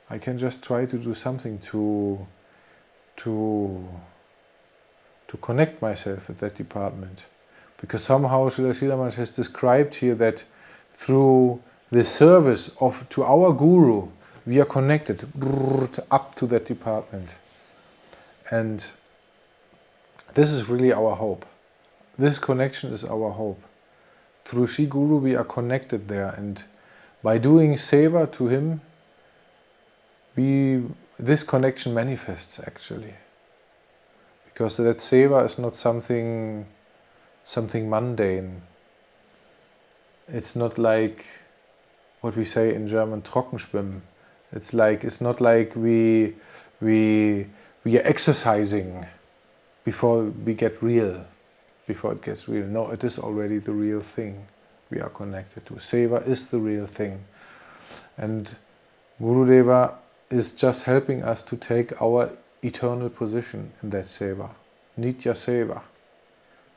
Speaker 1: I can just try to do something to connect myself with that department. Because somehow Srila Maharaj has described here that through the service to our Guru, we are connected up to that department. And this is really our hope. This connection is our hope. Through Sri Guru we are connected there, and by doing seva to him, this connection manifests actually. Because that seva is not something mundane. It's not like what we say in German, Trockenschwimmen. It's not like we are exercising before we get real. Before it gets real. No, it is already the real thing we are connected to. Seva is the real thing. And Gurudeva is just helping us to take our eternal position in that seva. Nitya seva.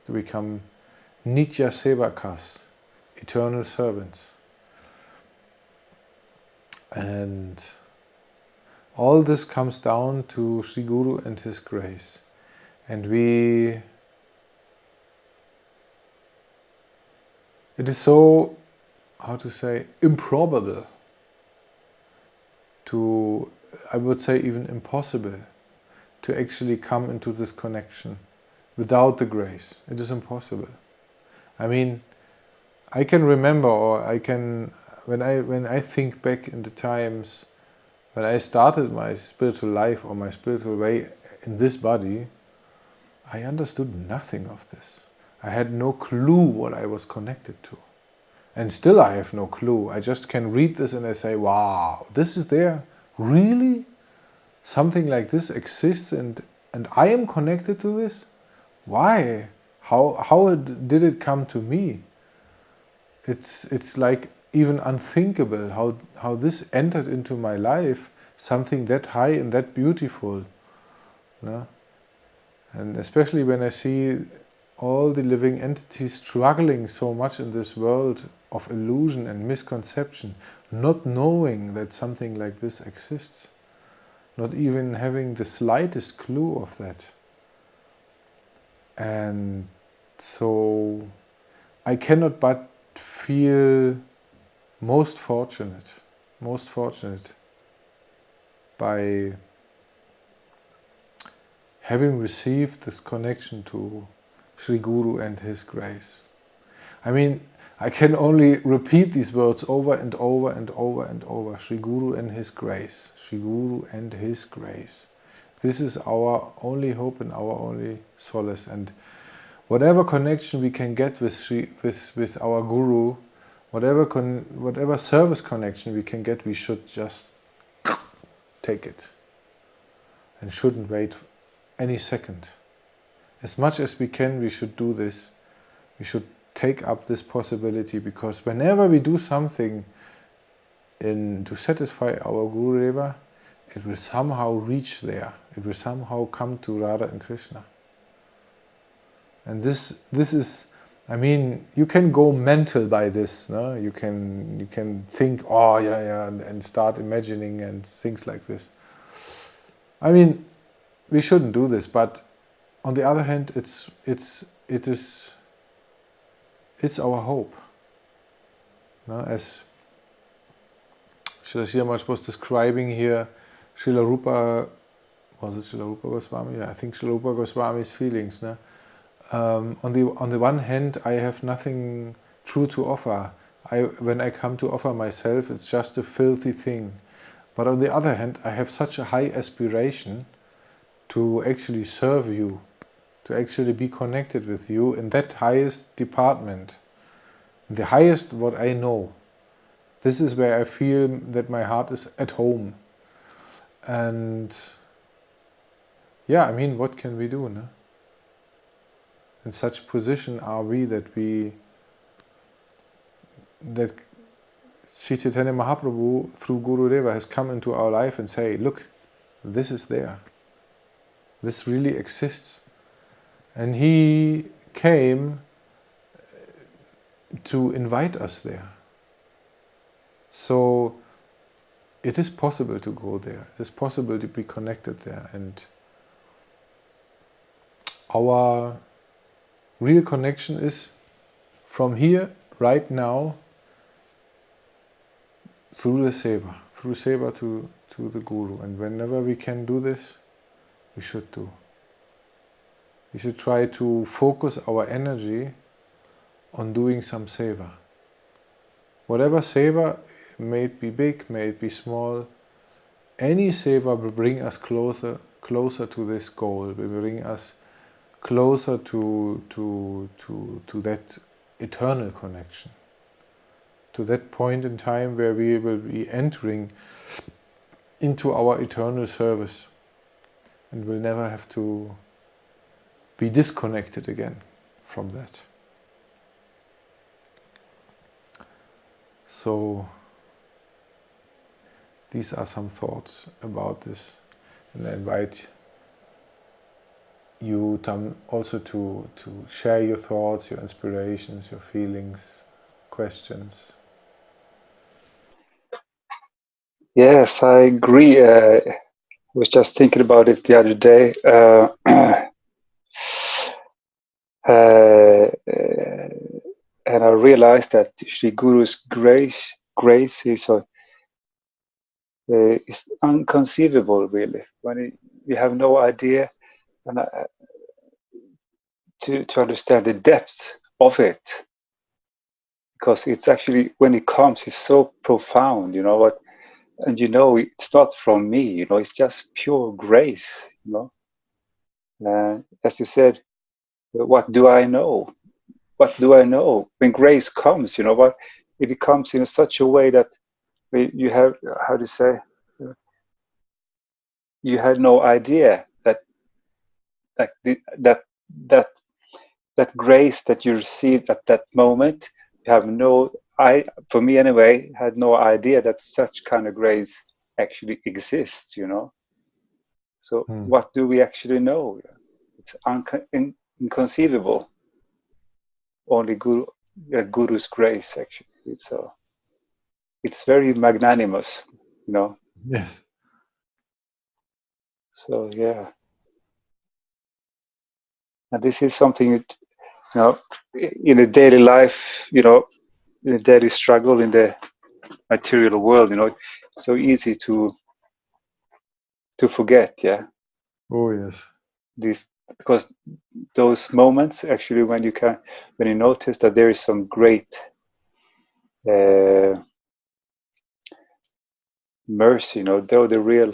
Speaker 1: To become Nitya Sevakas, eternal servants. And all this comes down to Sri Guru and His grace. And it is so, improbable I would say even impossible, to actually come into this connection without the grace. It is impossible. I mean, I can remember, or I can, when I think back in the times when I started my spiritual life or my spiritual way in this body, I understood nothing of this. I had no clue what I was connected to. And still I have no clue. I just can read this and I say, wow, this is there? Really? Something like this exists and I am connected to this? Why? How did it come to me? It's like even unthinkable how this entered into my life, something that high and that beautiful. No? And especially when I see all the living entities struggling so much in this world of illusion and misconception, not knowing that something like this exists, not even having the slightest clue of that. And so I cannot but feel most fortunate by having received this connection to Sri Guru and His grace. I mean, I can only repeat these words over and over and over and over. Sri Guru and His grace. Sri Guru and His grace. This is our only hope and our only solace. And whatever connection we can get with our Guru, whatever service connection we can get, we should just take it. And shouldn't wait any second. As much as we can, we should do this. We should take up this possibility, because whenever we do something to satisfy our Guru Deva, it will somehow reach there. It will somehow come to Radha and Krishna. And this is, I mean, you can go mental by this, no? You can think, oh yeah, and start imagining and things like this. I mean, we shouldn't do this, but on the other hand, it's our hope. No? As Srila Maharaj was describing here, Srila Rupa, was it Srila Rupa Goswami? Yeah, I think Srila Rupa Goswami's feelings. No? On the one hand, I have nothing true to offer. When I come to offer myself, it's just a filthy thing. But on the other hand, I have such a high aspiration to actually serve you, to actually be connected with you in that highest department, the highest what I know. This is where I feel that my heart is at home. And yeah, I mean, what can we do? No? In such position are we that Sri Chaitanya Mahaprabhu through Guru Deva has come into our life and say, look, this is there. This really exists. And he came to invite us there. So it is possible to go there. It is possible to be connected there. And our real connection is from here, right now, through the seva to the Guru. And whenever we can do this, we should do. We should try to focus our energy on doing some seva. Whatever seva, may it be big, may it be small, any seva will bring us closer to this goal, will bring us closer to that eternal connection, to that point in time where we will be entering into our eternal service and will never have to be disconnected again from that. So these are some thoughts about this, and I invite you also to share your thoughts, your inspirations, your feelings, questions.
Speaker 2: Yes, I agree. I was just thinking about it the other day. And I realized that Sri Guru's grace is inconceivable, really. When you have no idea to understand the depth of it. because it's actually, when it comes, it's so profound, you know what, and it's not from me, it's just pure grace, as you said, what do I know? What do I know? When grace comes, what, it comes in such a way that you have, how to say, you had no idea that that that that grace that you received at that moment, you have no, for me anyway, had no idea that such kind of grace actually exists, So what do we actually know? It's inconceivable. Only Guru's grace, actually. It's very magnanimous,
Speaker 1: Yes.
Speaker 2: So yeah, and this is something that, in a daily life, in a daily struggle in the material world, it's so easy to forget, yeah.
Speaker 1: Oh yes.
Speaker 2: This, because those moments actually, when you notice that there is some great mercy, they're the real,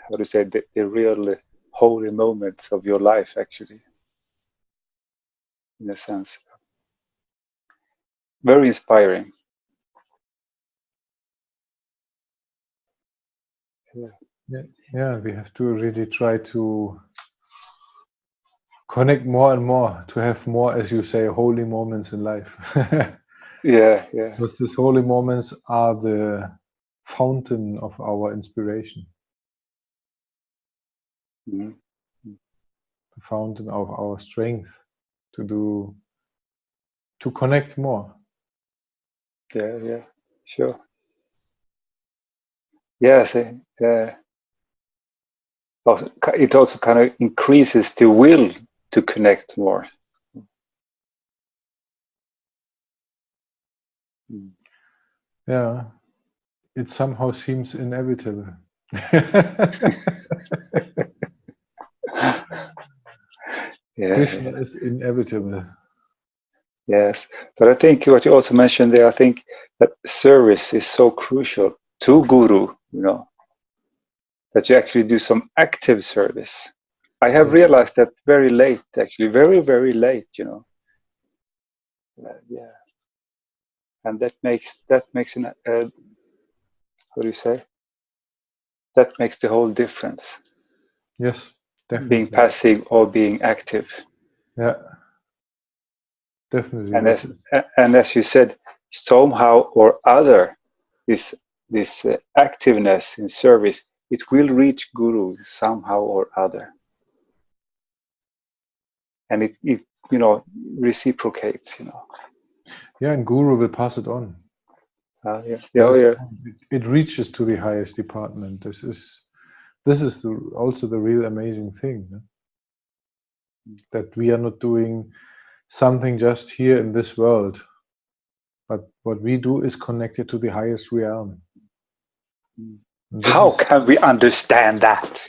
Speaker 2: how to say, the real holy moments of your life, actually, in a sense. Very inspiring.
Speaker 1: Yeah, we have to really try to connect more and more, to have more, as you say, holy moments in life.
Speaker 2: Yeah.
Speaker 1: Because these holy moments are the fountain of our inspiration,
Speaker 2: Mm-hmm.
Speaker 1: the fountain of our strength to connect more.
Speaker 2: Yeah, sure. Yes, it also kind of increases the will to connect more.
Speaker 1: Yeah, it somehow seems inevitable. Krishna is inevitable.
Speaker 2: Yes, but I think what you also mentioned there, I think that service is so crucial to Guru, that you actually do some active service. I have realized that very late, actually, very, very late, Yeah, and that makes an how do you say? That makes the whole difference.
Speaker 1: Yes, definitely.
Speaker 2: Being passive or being active.
Speaker 1: Yeah, definitely.
Speaker 2: And as you said, somehow or other, this activeness in service, it will reach Guru somehow or other, and it reciprocates.
Speaker 1: Yeah, and Guru will pass it on.
Speaker 2: Yeah.
Speaker 1: It reaches to the highest department. This is also the real amazing thing, that we are not doing something just here in this world, but what we do is connected to the highest realm.
Speaker 2: How can we understand that?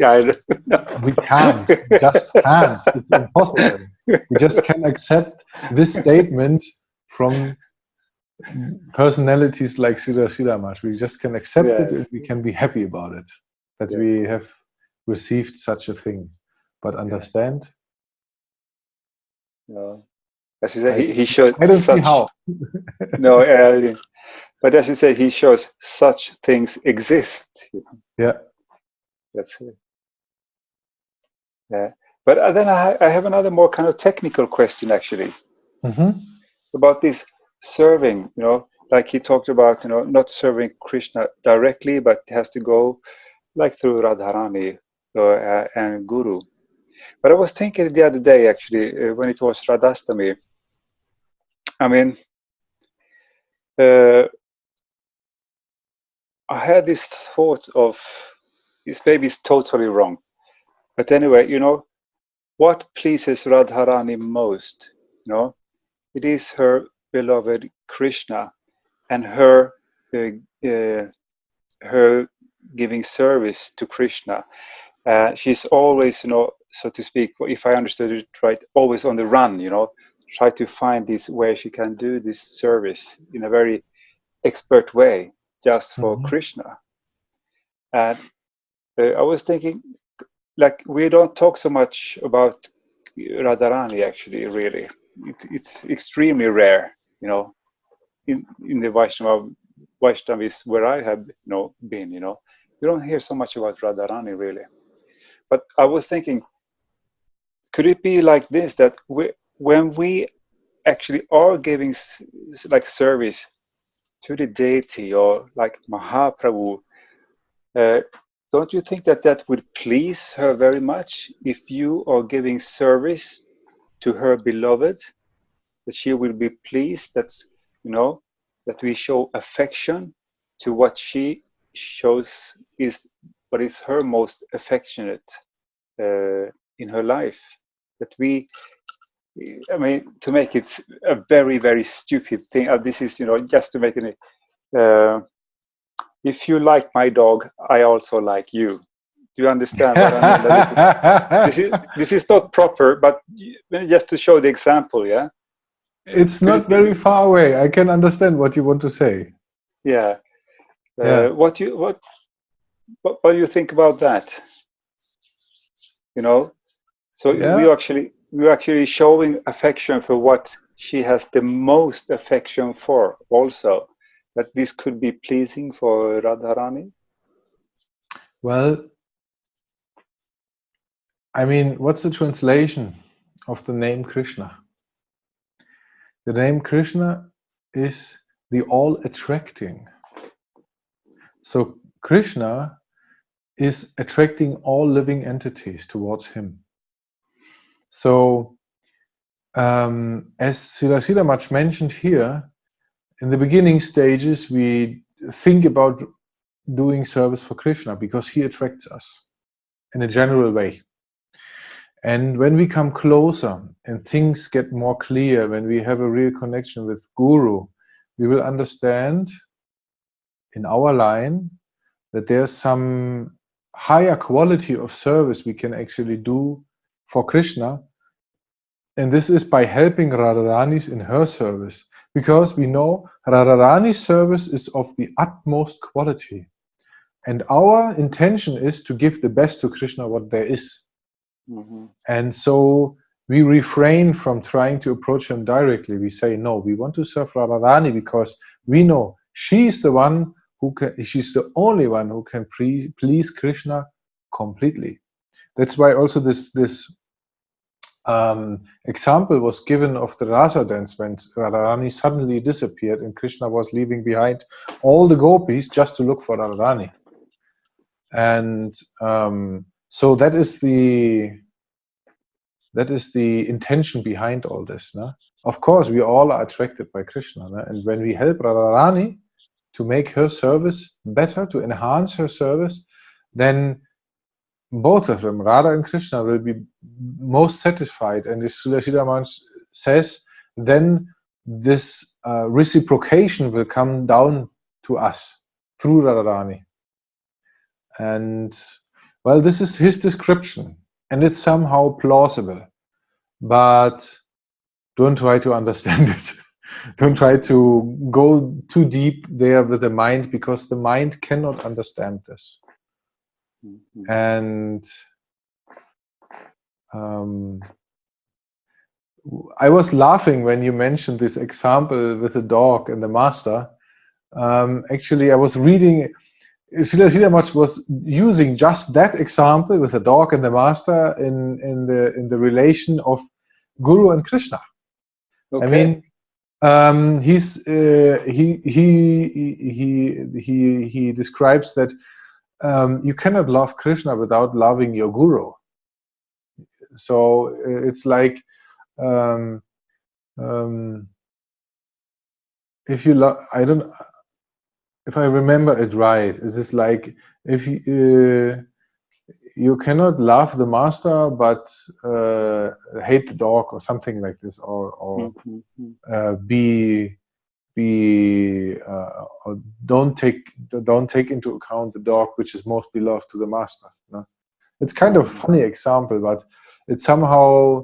Speaker 1: We can't. We just can't. It's impossible. We just can accept this statement from personalities like Srila Maharaj. We just can accept it, and we can be happy about it, that we have received such a thing. But understand?
Speaker 2: No. As you say, he showed
Speaker 1: I don't see how.
Speaker 2: No, but as you say, he shows such things exist.
Speaker 1: Yeah.
Speaker 2: That's it. Yeah. But then I have another more kind of technical question, actually, about this serving. Like he talked about, not serving Krishna directly, but it has to go like through Radharani and Guru. But I was thinking the other day, actually, when it was Radhastami, I mean, I had this thought of, this maybe is totally wrong, but anyway, what pleases Radharani most? It is her beloved Krishna, and her giving service to Krishna. She's always, so to speak, if I understood it right, always on the run, try to find this where she can do this service in a very expert way, just for Krishna. And I was thinking, like, we don't talk so much about Radharani, actually, really. It's extremely rare, you know, in the Vaishnavis where I have, you know, been, you know. You don't hear so much about Radharani, really. But I was thinking, could it be like this, that when we actually are giving like service to the deity or like Mahaprabhu, don't you think that that would please her very much if you are giving service to her beloved? That she will be pleased, that's, you know, that we show affection to what she shows is what is her most affectionate in her life. That we, I mean, to make it a very, very stupid thing, this is, you know, just to make it, if you like my dog, I also like you. Do you understand what I mean? This is not proper, but just to show the example, yeah?
Speaker 1: It's
Speaker 2: Could
Speaker 1: not
Speaker 2: it be?
Speaker 1: very far away. I can understand what you want to say.
Speaker 2: Yeah.
Speaker 1: Yeah.
Speaker 2: What do you think about that? You know, so
Speaker 1: Yeah.
Speaker 2: we're actually showing affection for what she has the most affection for. Also, that this could be pleasing for Radharani.
Speaker 1: Well, I mean, what's the translation of the name Krishna? The name Krishna is the all-attracting. So Krishna is attracting all living entities towards him. So, as Srila much mentioned here, in the beginning stages, we think about doing service for Krishna because he attracts us in a general way. And when we come closer and things get more clear, when we have a real connection with Guru, we will understand in our line that there's some higher quality of service we can actually do for Krishna. And this is by helping Radharani in her service, because we know Radharani's service is of the utmost quality. And our intention is to give the best to Krishna what there is. And so we refrain from trying to approach him directly. We say, no, we want to serve Radharani because we know she's the one who can, she's the only one who can please Krishna completely. That's why also this example was given of the Rasa dance when Radharani suddenly disappeared and Krishna was leaving behind all the gopis just to look for Radharani. And so that is the intention behind all this. No? Of course, we all are attracted by Krishna. No? And when we help Radharani to make her service better, to enhance her service, then both of them, Radha and Krishna, will be most satisfied. And as Srila says, then this reciprocation will come down to us through Radharani. And well, this is his description, and it's somehow plausible, but don't try to understand it. Don't try to go too deep there with the mind, because the mind cannot understand this. And I was laughing when you mentioned this example with the dog and the master. Actually, I was reading, Srila was using just that example with the dog and the master in the relation of Guru and Krishna. Okay. I mean, he describes that you cannot love Krishna without loving your Guru. So it's like if you love, if I remember it right, it is like if you cannot love the master but hate the dog or something like this, or don't take into account the dog which is most beloved to the master. No? It's kind of funny example, but it somehow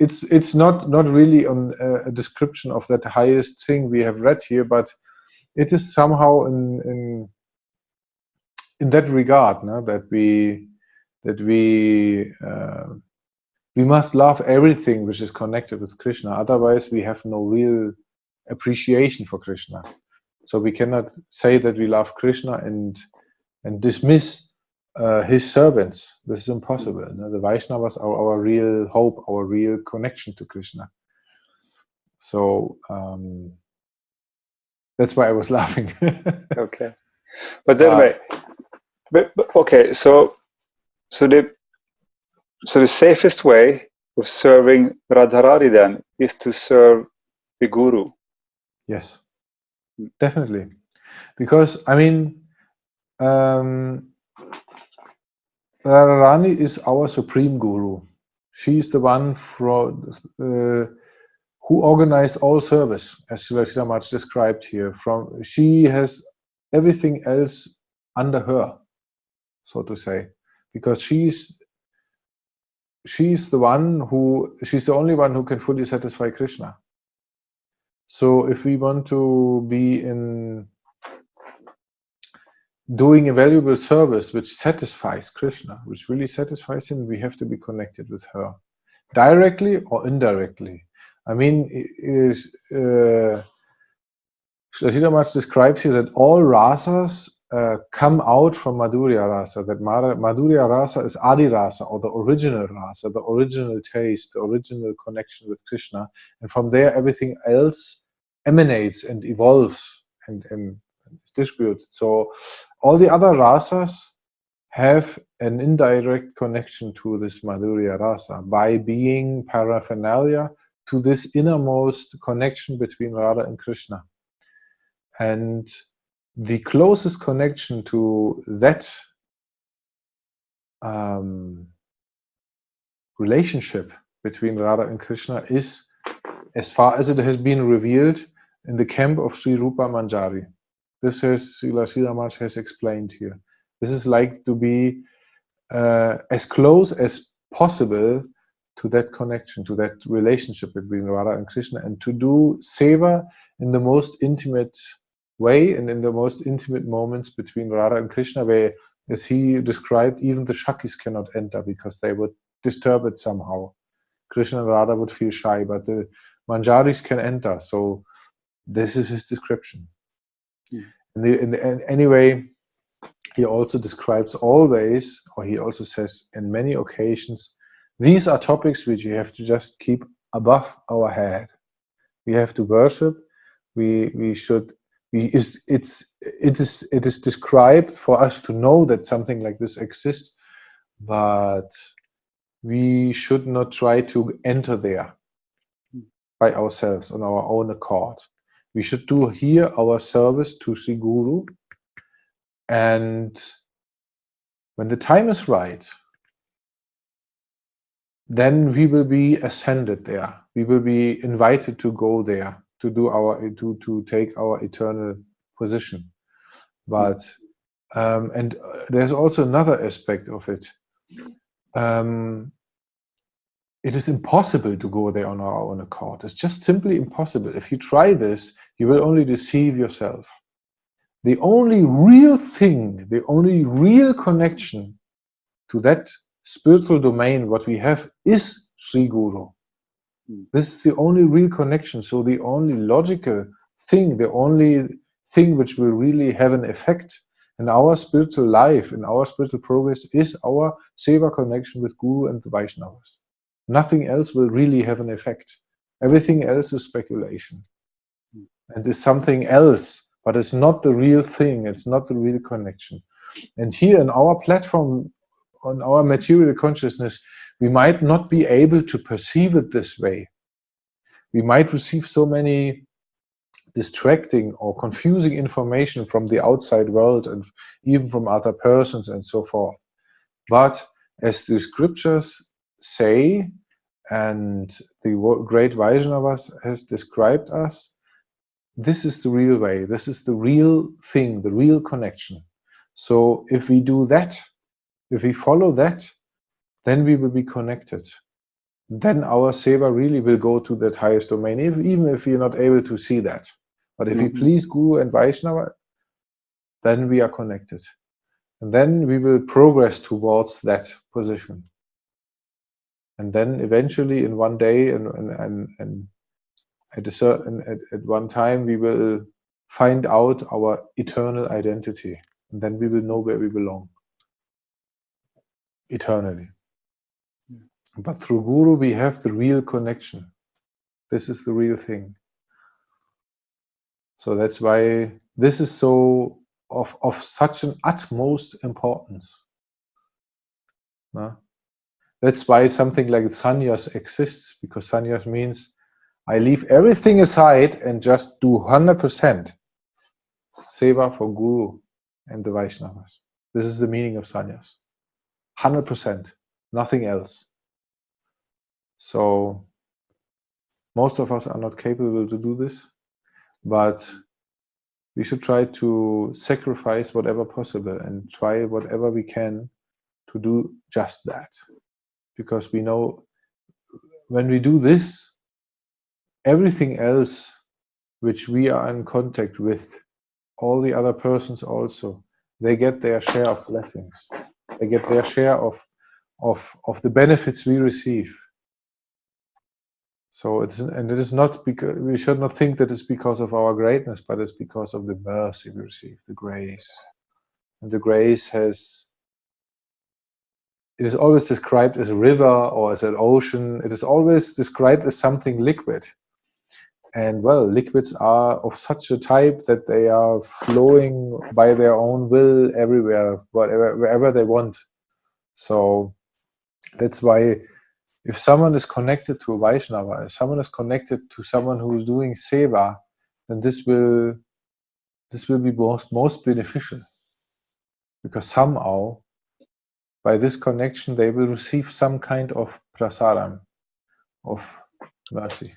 Speaker 1: it's not really on a description of that highest thing we have read here, but it is somehow in that regard, no? that we must love everything which is connected with Krishna. Otherwise, we have no real appreciation for Krishna. So we cannot say that we love Krishna and dismiss his servants. This is impossible. No? The Vaishnavas are our real hope, our real connection to Krishna. So that's why I was laughing.
Speaker 2: Okay, but then but okay, so the safest way of serving Radharani then is to serve the Guru.
Speaker 1: Yes, definitely, because I mean, Radharani is our supreme Guru. She is the one who organized all service, as Srila Maharaj described here. She has everything else under her, so to say, because she's the only one who can fully satisfy Krishna. So if we want to be in doing a valuable service which satisfies Krishna, which really satisfies him, we have to be connected with her, directly or indirectly. I mean, Srila Maharaj describes here that all rasas come out from Madhurya rasa, that Madhurya rasa is Adi rasa, or the original rasa, the original taste, the original connection with Krishna, and from there everything else emanates and evolves and is distributed. So all the other rasas have an indirect connection to this Madhurya rasa by being paraphernalia to this innermost connection between Radha and Krishna. And the closest connection to that relationship between Radha and Krishna is, as far as it has been revealed, in the camp of Sri Rupa Manjari. This is Srila Maharaj has explained here. This is like to be as close as possible to that connection, to that relationship between Radha and Krishna, and to do seva in the most intimate way and in the most intimate moments between Radha and Krishna, where, as he described, even the Shaktis cannot enter because they would disturb it somehow. Krishna and Radha would feel shy, but the Manjaris can enter. So this is his description. Anyway, he also describes always, or he also says in many occasions, these are topics which you have to just keep above our head. We have to worship. It is described for us to know that something like this exists, but we should not try to enter there by ourselves on our own accord. We should do here our service to Sri Guru, and when the time is right, then we will be ascended there. We will be invited to go there to take our eternal position. But and there's also another aspect of it. It is impossible to go there on our own accord. It's just simply impossible. If you try this, you will only deceive yourself. The only real thing, the only real connection to that spiritual domain, what we have, is Sri Guru. This is the only real connection. So the only logical thing, the only thing which will really have an effect in our spiritual life, in our spiritual progress, is our seva connection with Guru and the Vaishnavas. Nothing else will really have an effect. Everything else is speculation. And is something else, but it's not the real thing. It's not the real connection. And here in our platform, on our material consciousness, we might not be able to perceive it this way. We might receive so many distracting or confusing information from the outside world and even from other persons and so forth. But as the scriptures say, and the great Vaishnavas has described us, this is the real way, this is the real thing, the real connection. So if we do that, if we follow that, then we will be connected. then our seva really will go to that highest domain, even if we are not able to see that. But if we please Guru and Vaishnava, then we are connected. And then we will progress towards that position. And then eventually in one day and at one time we will find out our eternal identity. And then we will know where we belong. Eternally. But through Guru we have the real connection. This is the real thing. So that's why this is so of such an utmost importance. That's why something like sannyas exists, because sannyas means I leave everything aside and just do 100% seva for Guru and the Vaishnavas. This is the meaning of sannyas. 100%, nothing else. So most of us are not capable to do this, but we should try to sacrifice whatever possible and try whatever we can to do just that. Because we know when we do this, everything else which we are in contact with, all the other persons also, they get their share of blessings. They get their share of the benefits we receive. So it is not because we should not think that it's because of our greatness, but it's because of the mercy we receive, the grace. And the grace it is always described as a river or as an ocean. It is always described as something liquid. And well, liquids are of such a type that they are flowing by their own will everywhere, wherever they want. So that's why if someone is connected to a Vaishnava, if someone is connected to someone who is doing seva, then this will be most beneficial. Because somehow, by this connection, they will receive some kind of prasadam, of mercy.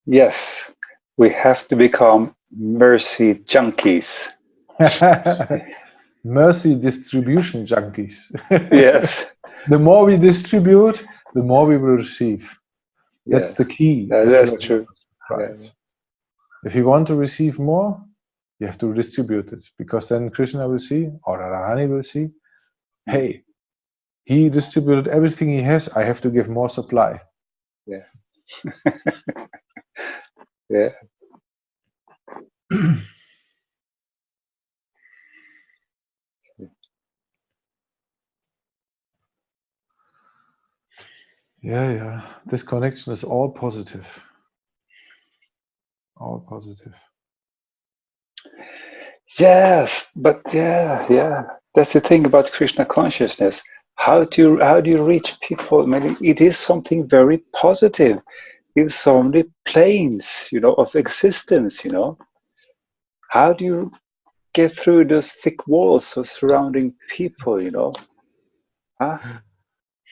Speaker 2: Yes, we have to become mercy junkies.
Speaker 1: Mercy distribution junkies.
Speaker 2: Yes.
Speaker 1: The more we distribute, the more we will receive. That's the key.
Speaker 2: That's true.
Speaker 1: Right. Yeah. If you want to receive more, you have to distribute it, because then Krishna will see, or Radharani will see, hey, he distributed everything he has, I have to give more supply.
Speaker 2: Yeah. Yeah.
Speaker 1: Yeah. This connection is all positive. All positive.
Speaker 2: Yes, but yeah. That's the thing about Krishna consciousness. How do you reach people? I mean, it is something very positive in so many planes, of existence, How do you get through those thick walls of surrounding people,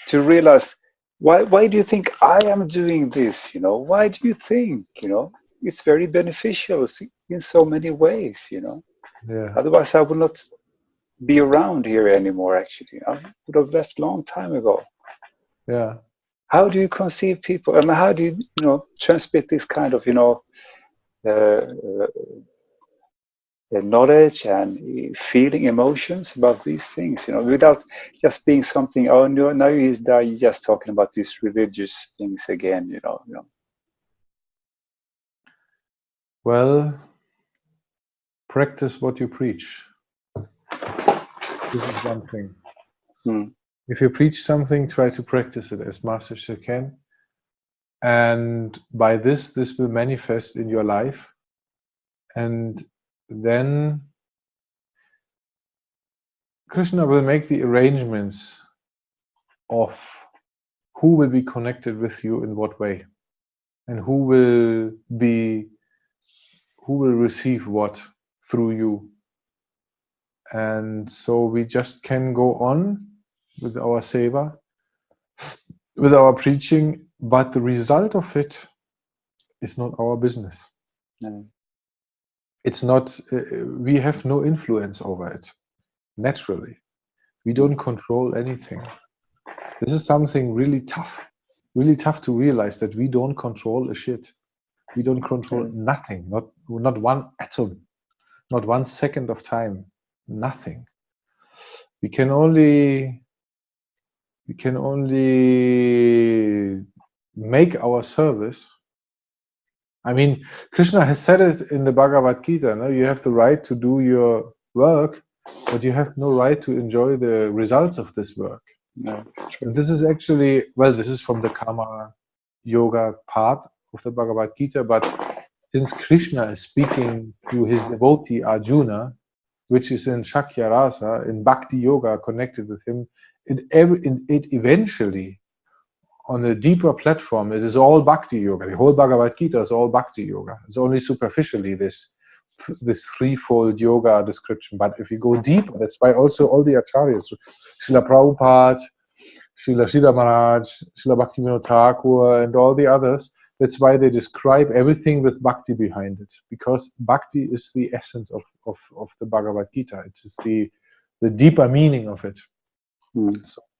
Speaker 2: To realize, why do you think I am doing this, Why do you think, It's very beneficial in so many ways,
Speaker 1: Yeah.
Speaker 2: Otherwise, I would not be around here anymore, actually. I would have left long time ago.
Speaker 1: Yeah.
Speaker 2: How do you conceive people? I mean, how do you, transmit this kind of, knowledge and feeling emotions about these things, without just being something, oh, no, now he's just talking about these religious things again,
Speaker 1: Well, practice what you preach. This is one thing. If you preach something, try to practice it as much as you can. And by this will manifest in your life. And then Krishna will make the arrangements of who will be connected with you in what way, and who will receive what through you. And so we just can go on with our seva, with our preaching, but the result of it is not our business.
Speaker 2: No.
Speaker 1: It's not, we have no influence over it, naturally. We don't control anything. This is something really tough to realize, that we don't control a shit. We don't control nothing, not one atom, not 1 second of time, nothing. We can only make our service. I mean, Krishna has said it in the Bhagavad Gita, no? You have the right to do your work, but you have no right to enjoy the results of this work.
Speaker 2: No, it's true.
Speaker 1: And this is actually, well, this is from the Karma Yoga part of the Bhagavad Gita, but since Krishna is speaking to his devotee Arjuna, which is in Shakya Rasa, in Bhakti Yoga, connected with him, it eventually, on a deeper platform, it is all Bhakti Yoga. The whole Bhagavad Gita is all Bhakti Yoga. It's only superficially this threefold yoga description. But if you go deeper, that's why also all the acharyas, Srila Prabhupada, Srila Maharaj, Srila Bhaktivinoda Thakur, and all the others, that's why they describe everything with bhakti behind it, because bhakti is the essence of the Bhagavad Gita. It is the deeper meaning of it. So in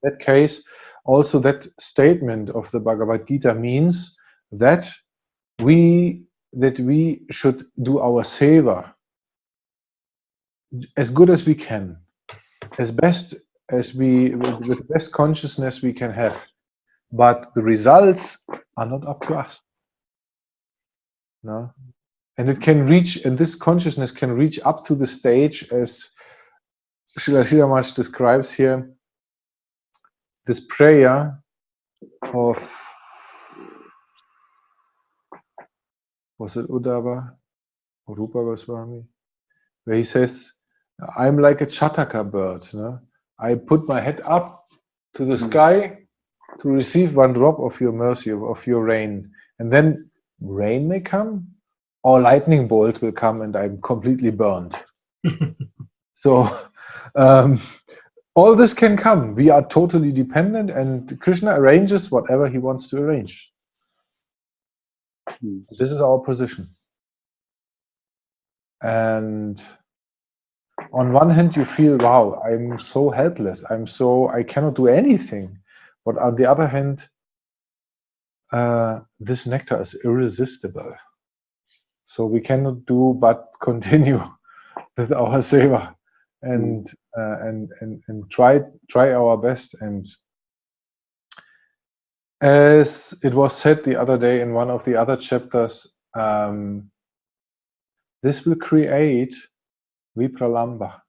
Speaker 1: that case, also that statement of the Bhagavad Gita means that we should do our seva as good as we can, as best as we, with the best consciousness we can have. But the results are not up to us. No? And it can reach, and this consciousness can reach up to the stage, as Srila Maharaj describes here, this prayer of, was it Uddhava or Rupa Goswami, where he says, I'm like a chataka bird. No? I put my head up to the sky to receive 1 drop of your mercy, of your rain. And then rain may come, or lightning bolt will come, and I'm completely burned. So all this can come. We are totally dependent, and Krishna arranges whatever he wants to arrange. This is our position. And on one hand, you feel, wow, I'm so helpless. I cannot do anything. But on the other hand, this nectar is irresistible. So we cannot do but continue with our seva and try our best. And as it was said the other day in one of the other chapters, this will create Vipralamba.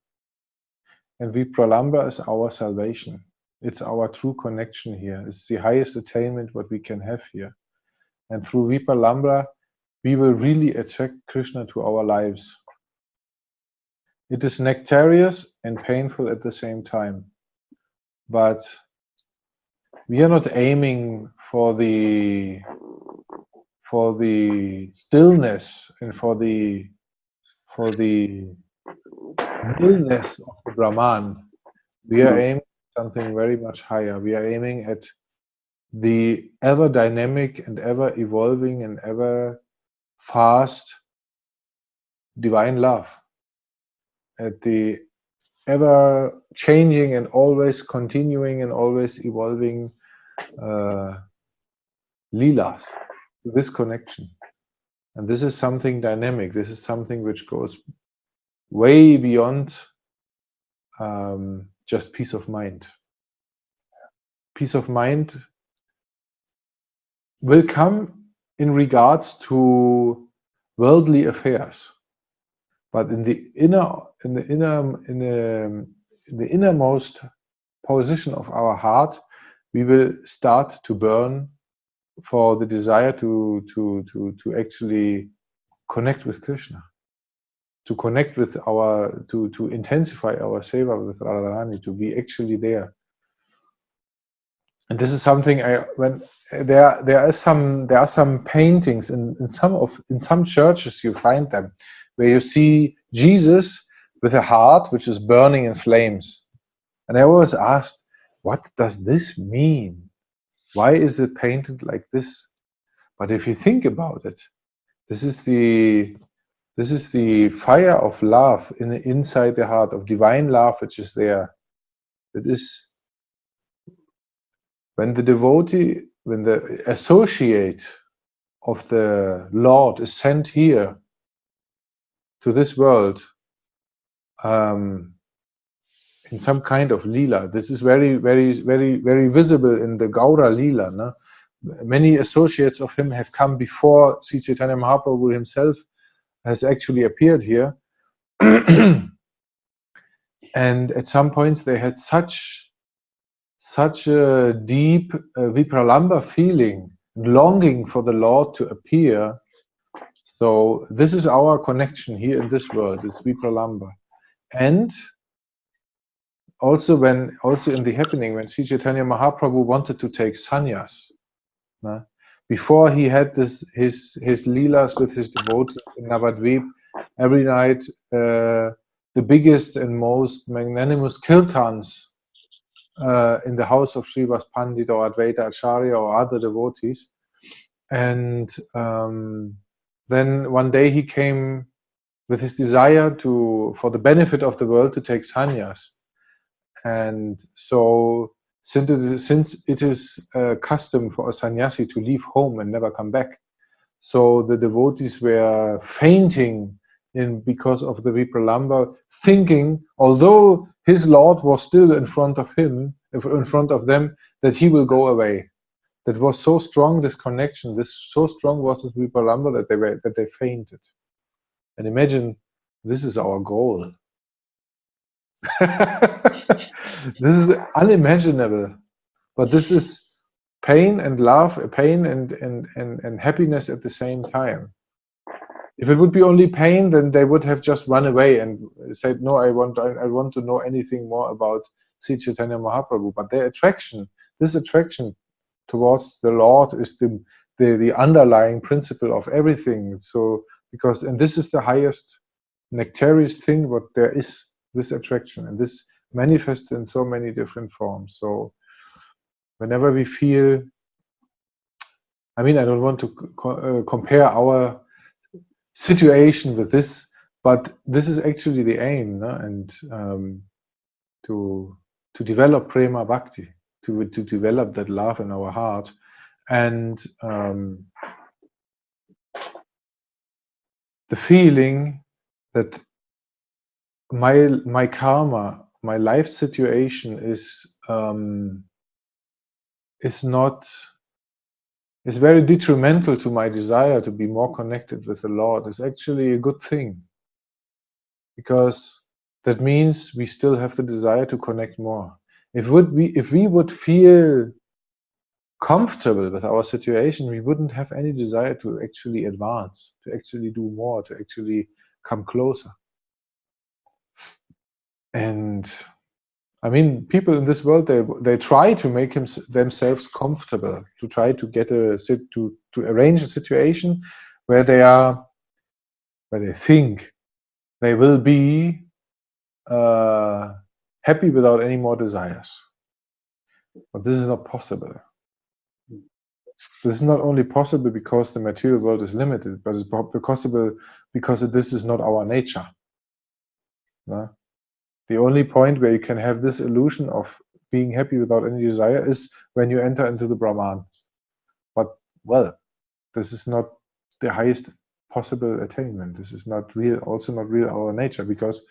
Speaker 1: And Vipralamba is our salvation. It's our true connection here. It's the highest attainment what we can have here. And through Vipralamba, we will really attract Krishna to our lives. It is nectarious and painful at the same time. But we are not aiming for the stillness and for the stillness of the Brahman. We are aiming at something very much higher. We are aiming at the ever dynamic and ever evolving and ever fast divine love, at the ever changing and always continuing and always evolving leelas, this connection. And this is something dynamic. This is something which goes way beyond just peace of mind. Peace of mind will come in regards to worldly affairs, but in the innermost position of our heart, we will start to burn for the desire to actually connect with Krishna, to connect with to intensify our seva with Radharani, to be actually there. And this is something when there are some paintings in some churches, you find them where you see Jesus with a heart which is burning in flames. And I always asked, what does this mean? Why is it painted like this? But if you think about it, this is the fire of love inside the heart, of divine love which is there. It is when the devotee, when the associate of the Lord is sent here to this world in some kind of lila. This is very, very, very, very visible in the Gaura lila. No? Many associates of him have come before Sri Chaitanya Mahaprabhu himself has actually appeared here. And at some points they had such a deep vipralamba feeling, longing for the Lord to appear. So this is our connection here in this world, it's vipralamba. And also in the happening when Sri Chaitanya Mahaprabhu wanted to take sannyas, before he had his leelas with his devotees in Navadvip, every night the biggest and most magnanimous kirtans in the house of Srivas Pandit or Advaita Acharya or other devotees. And then one day he came with his desire for the benefit of the world to take sannyas. And so since it is a custom for a sannyasi to leave home and never come back, so the devotees were fainting because of the vipralamba, thinking, although his Lord was still in front of them, that he will go away. That was so strong, this connection, so strong was this vipralamba that they fainted. And imagine, this is our goal. This is unimaginable, but this is pain and love, pain and happiness at the same time. If it would be only pain, then they would have just run away and said, no, I want to know anything more about Sri Chaitanya Mahaprabhu. But this attraction towards the Lord is the underlying principle of everything. So and this is the highest nectarious thing what there is, this attraction, and this manifests in so many different forms. So whenever we feel, I don't want to compare our situation with this, but this is actually the aim, no? And to develop prema bhakti, to develop that love in our heart, and the feeling that my karma, my life situation is very detrimental to my desire to be more connected with the Lord, is actually a good thing, because that means we still have the desire to connect more. If we would feel comfortable with our situation, we wouldn't have any desire to actually advance, to actually do more, to actually come closer. And people in this world, they try to make themselves comfortable, to try to get to arrange a situation where they think they will be happy without any more desires. But this is not possible. This is not only possible because the material world is limited, but it's possible because this is not our nature. No? The only point where you can have this illusion of being happy without any desire is when you enter into the Brahman. But, this is not the highest possible attainment. This is not real, also not real our nature, because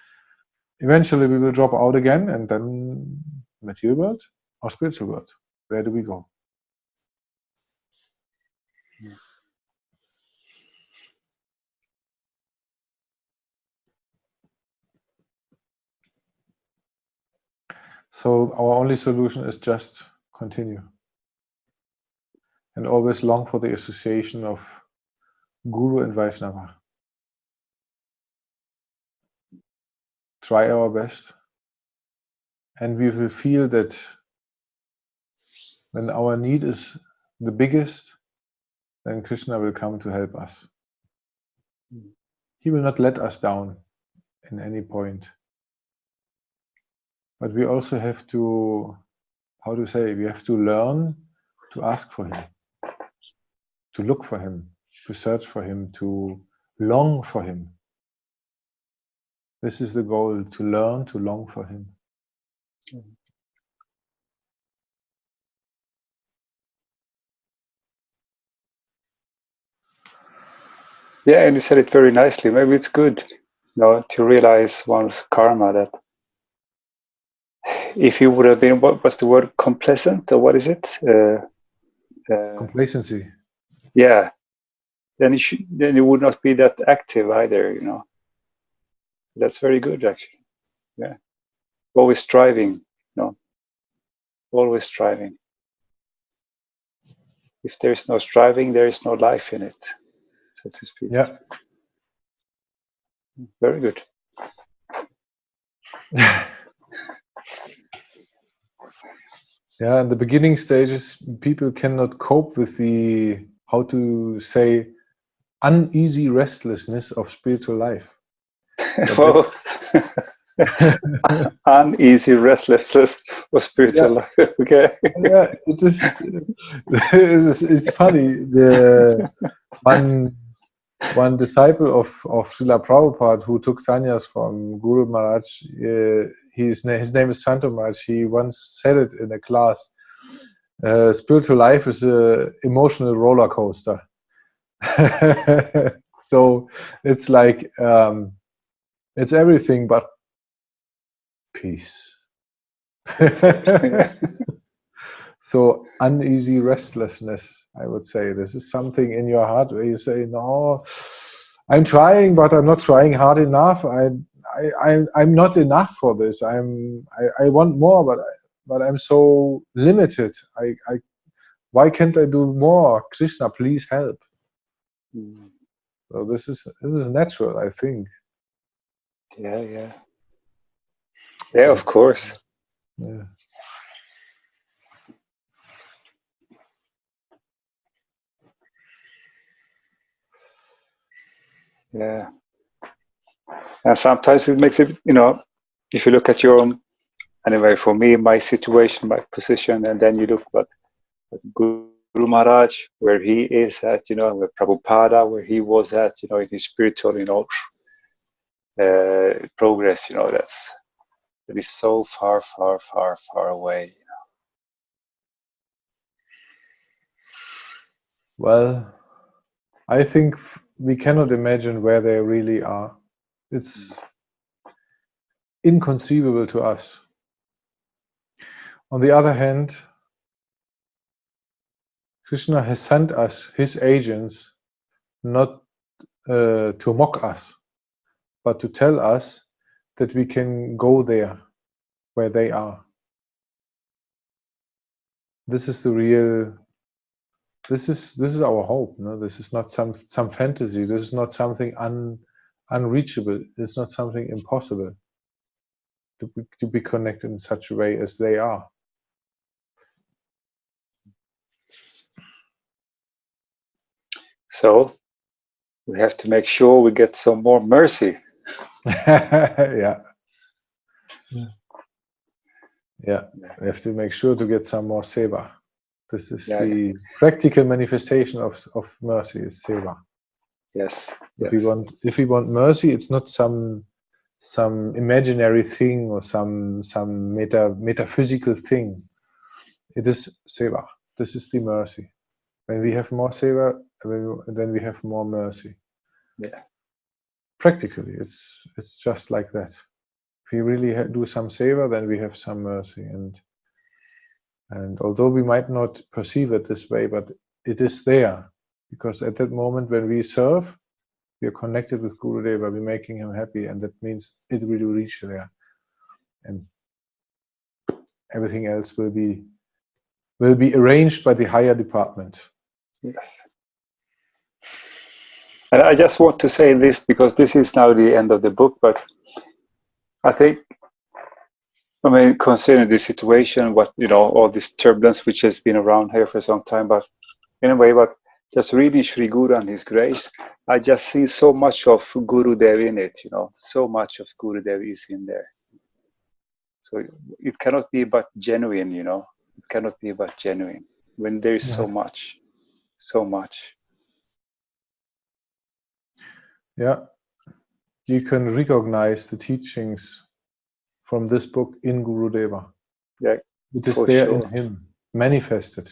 Speaker 1: eventually we will drop out again, and then material world or spiritual world. Where do we go? So our only solution is just continue. And always long for the association of Guru and Vaishnava. Try our best. And we will feel that when our need is the biggest, then Krishna will come to help us. He will not let us down in any point. But we also have to, we have to learn to ask for him, to look for him, to search for him, to long for him. This is the goal, to learn to long for him.
Speaker 2: Yeah, and you said it very nicely. Maybe it's good, to realize one's karma, that if you would have been, what's the word, complacent, or what is it?
Speaker 1: Complacency.
Speaker 2: Yeah, then you would not be that active either. That's very good, actually. Yeah, always striving. Always striving. If there is no striving, there is no life in it, so to speak.
Speaker 1: Yeah.
Speaker 2: Very good.
Speaker 1: Yeah, in the beginning stages, people cannot cope with the, how to say, uneasy restlessness of spiritual life. But
Speaker 2: Well, uneasy restlessness of spiritual life. Okay.
Speaker 1: Yeah, it is. It's funny. The one disciple of Srila Prabhupada who took sannyas from Guru Maharaj, his name is Santo Maharaj. He once said it in a class. Spiritual life is an emotional roller coaster. So it's like it's everything but peace. So uneasy restlessness, I would say. This is something in your heart where you say, no, I'm trying, but I'm not trying hard enough. I'm not enough for this. I want more, but I'm so limited. Why can't I do more? Krishna, please help. So this is natural, I think.
Speaker 2: Yeah, of course.
Speaker 1: Yeah.
Speaker 2: Yeah. And sometimes it makes it, if you look at your own, anyway, for me, my situation, my position, and then you look at Guru Maharaj, where he is at, where Prabhupada, where he was at, in his spiritual, progress, that is so far, far, far, far away.
Speaker 1: Well, I think we cannot imagine where they really are. It's inconceivable to us. On the other hand, Krishna has sent us his agents not to mock us, but to tell us that we can go there where they are. This is the real. This is our hope. No, this is not some fantasy. This is not something unreachable. It's not something impossible to be connected in such a way as they are.
Speaker 2: So we have to make sure we get some more mercy.
Speaker 1: Yeah. We have to make sure to get some more seva. This is the practical manifestation of mercy, is seva.
Speaker 2: Yes.
Speaker 1: If we want mercy, it's not some imaginary thing or some metaphysical thing. It is seva. This is the mercy. When we have more seva, then we have more mercy.
Speaker 2: Yeah.
Speaker 1: Practically, it's just like that. If we really do some seva, then we have some mercy. And although we might not perceive it this way, but it is there. Because at that moment when we serve, we are connected with Gurudeva, we're making him happy, and that means it will reach there. And everything else will be arranged by the higher department.
Speaker 2: Yes. And I just want to say this, because this is now the end of the book, but I think, considering the situation, all this turbulence which has been around here for some time, but anyway, just reading Sri Guru and his grace, I just see so much of Gurudev in it, so much of Gurudev is in there. So it cannot be but genuine, it cannot be but genuine when there is so much.
Speaker 1: Yeah, you can recognize the teachings from this book in Gurudeva.
Speaker 2: Yeah,
Speaker 1: it is there in him, manifested.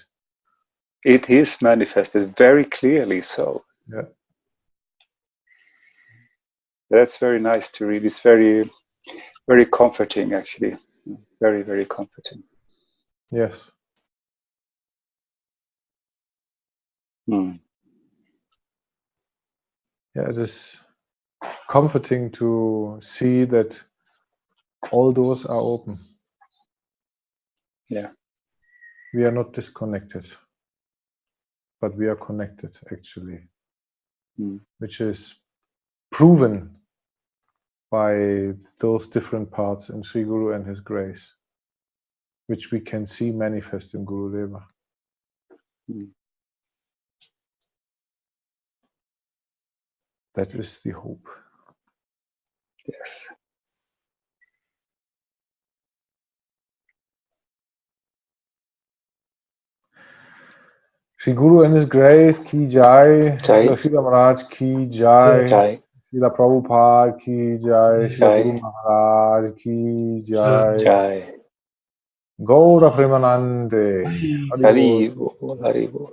Speaker 2: It is manifested very clearly. So.
Speaker 1: Yeah.
Speaker 2: That's very nice to read. It's very, very comforting, actually. Very, very comforting.
Speaker 1: Yes.
Speaker 2: Mm.
Speaker 1: Yeah, it is comforting to see that all doors are open.
Speaker 2: Yeah.
Speaker 1: We are not disconnected, but we are connected, actually, which is proven by those different parts in Sri Guru and his grace, which we can see manifest in Gurudeva. That is the hope.
Speaker 2: Yes.
Speaker 1: Sri Guru and his grace, ki jai. Srila Maharaj, ki jai. Srila Prabhupada, ki jai. Srila Guru Maharaj, ki jai. Gaura Premanande.
Speaker 2: Hari Bol. Hari Bol.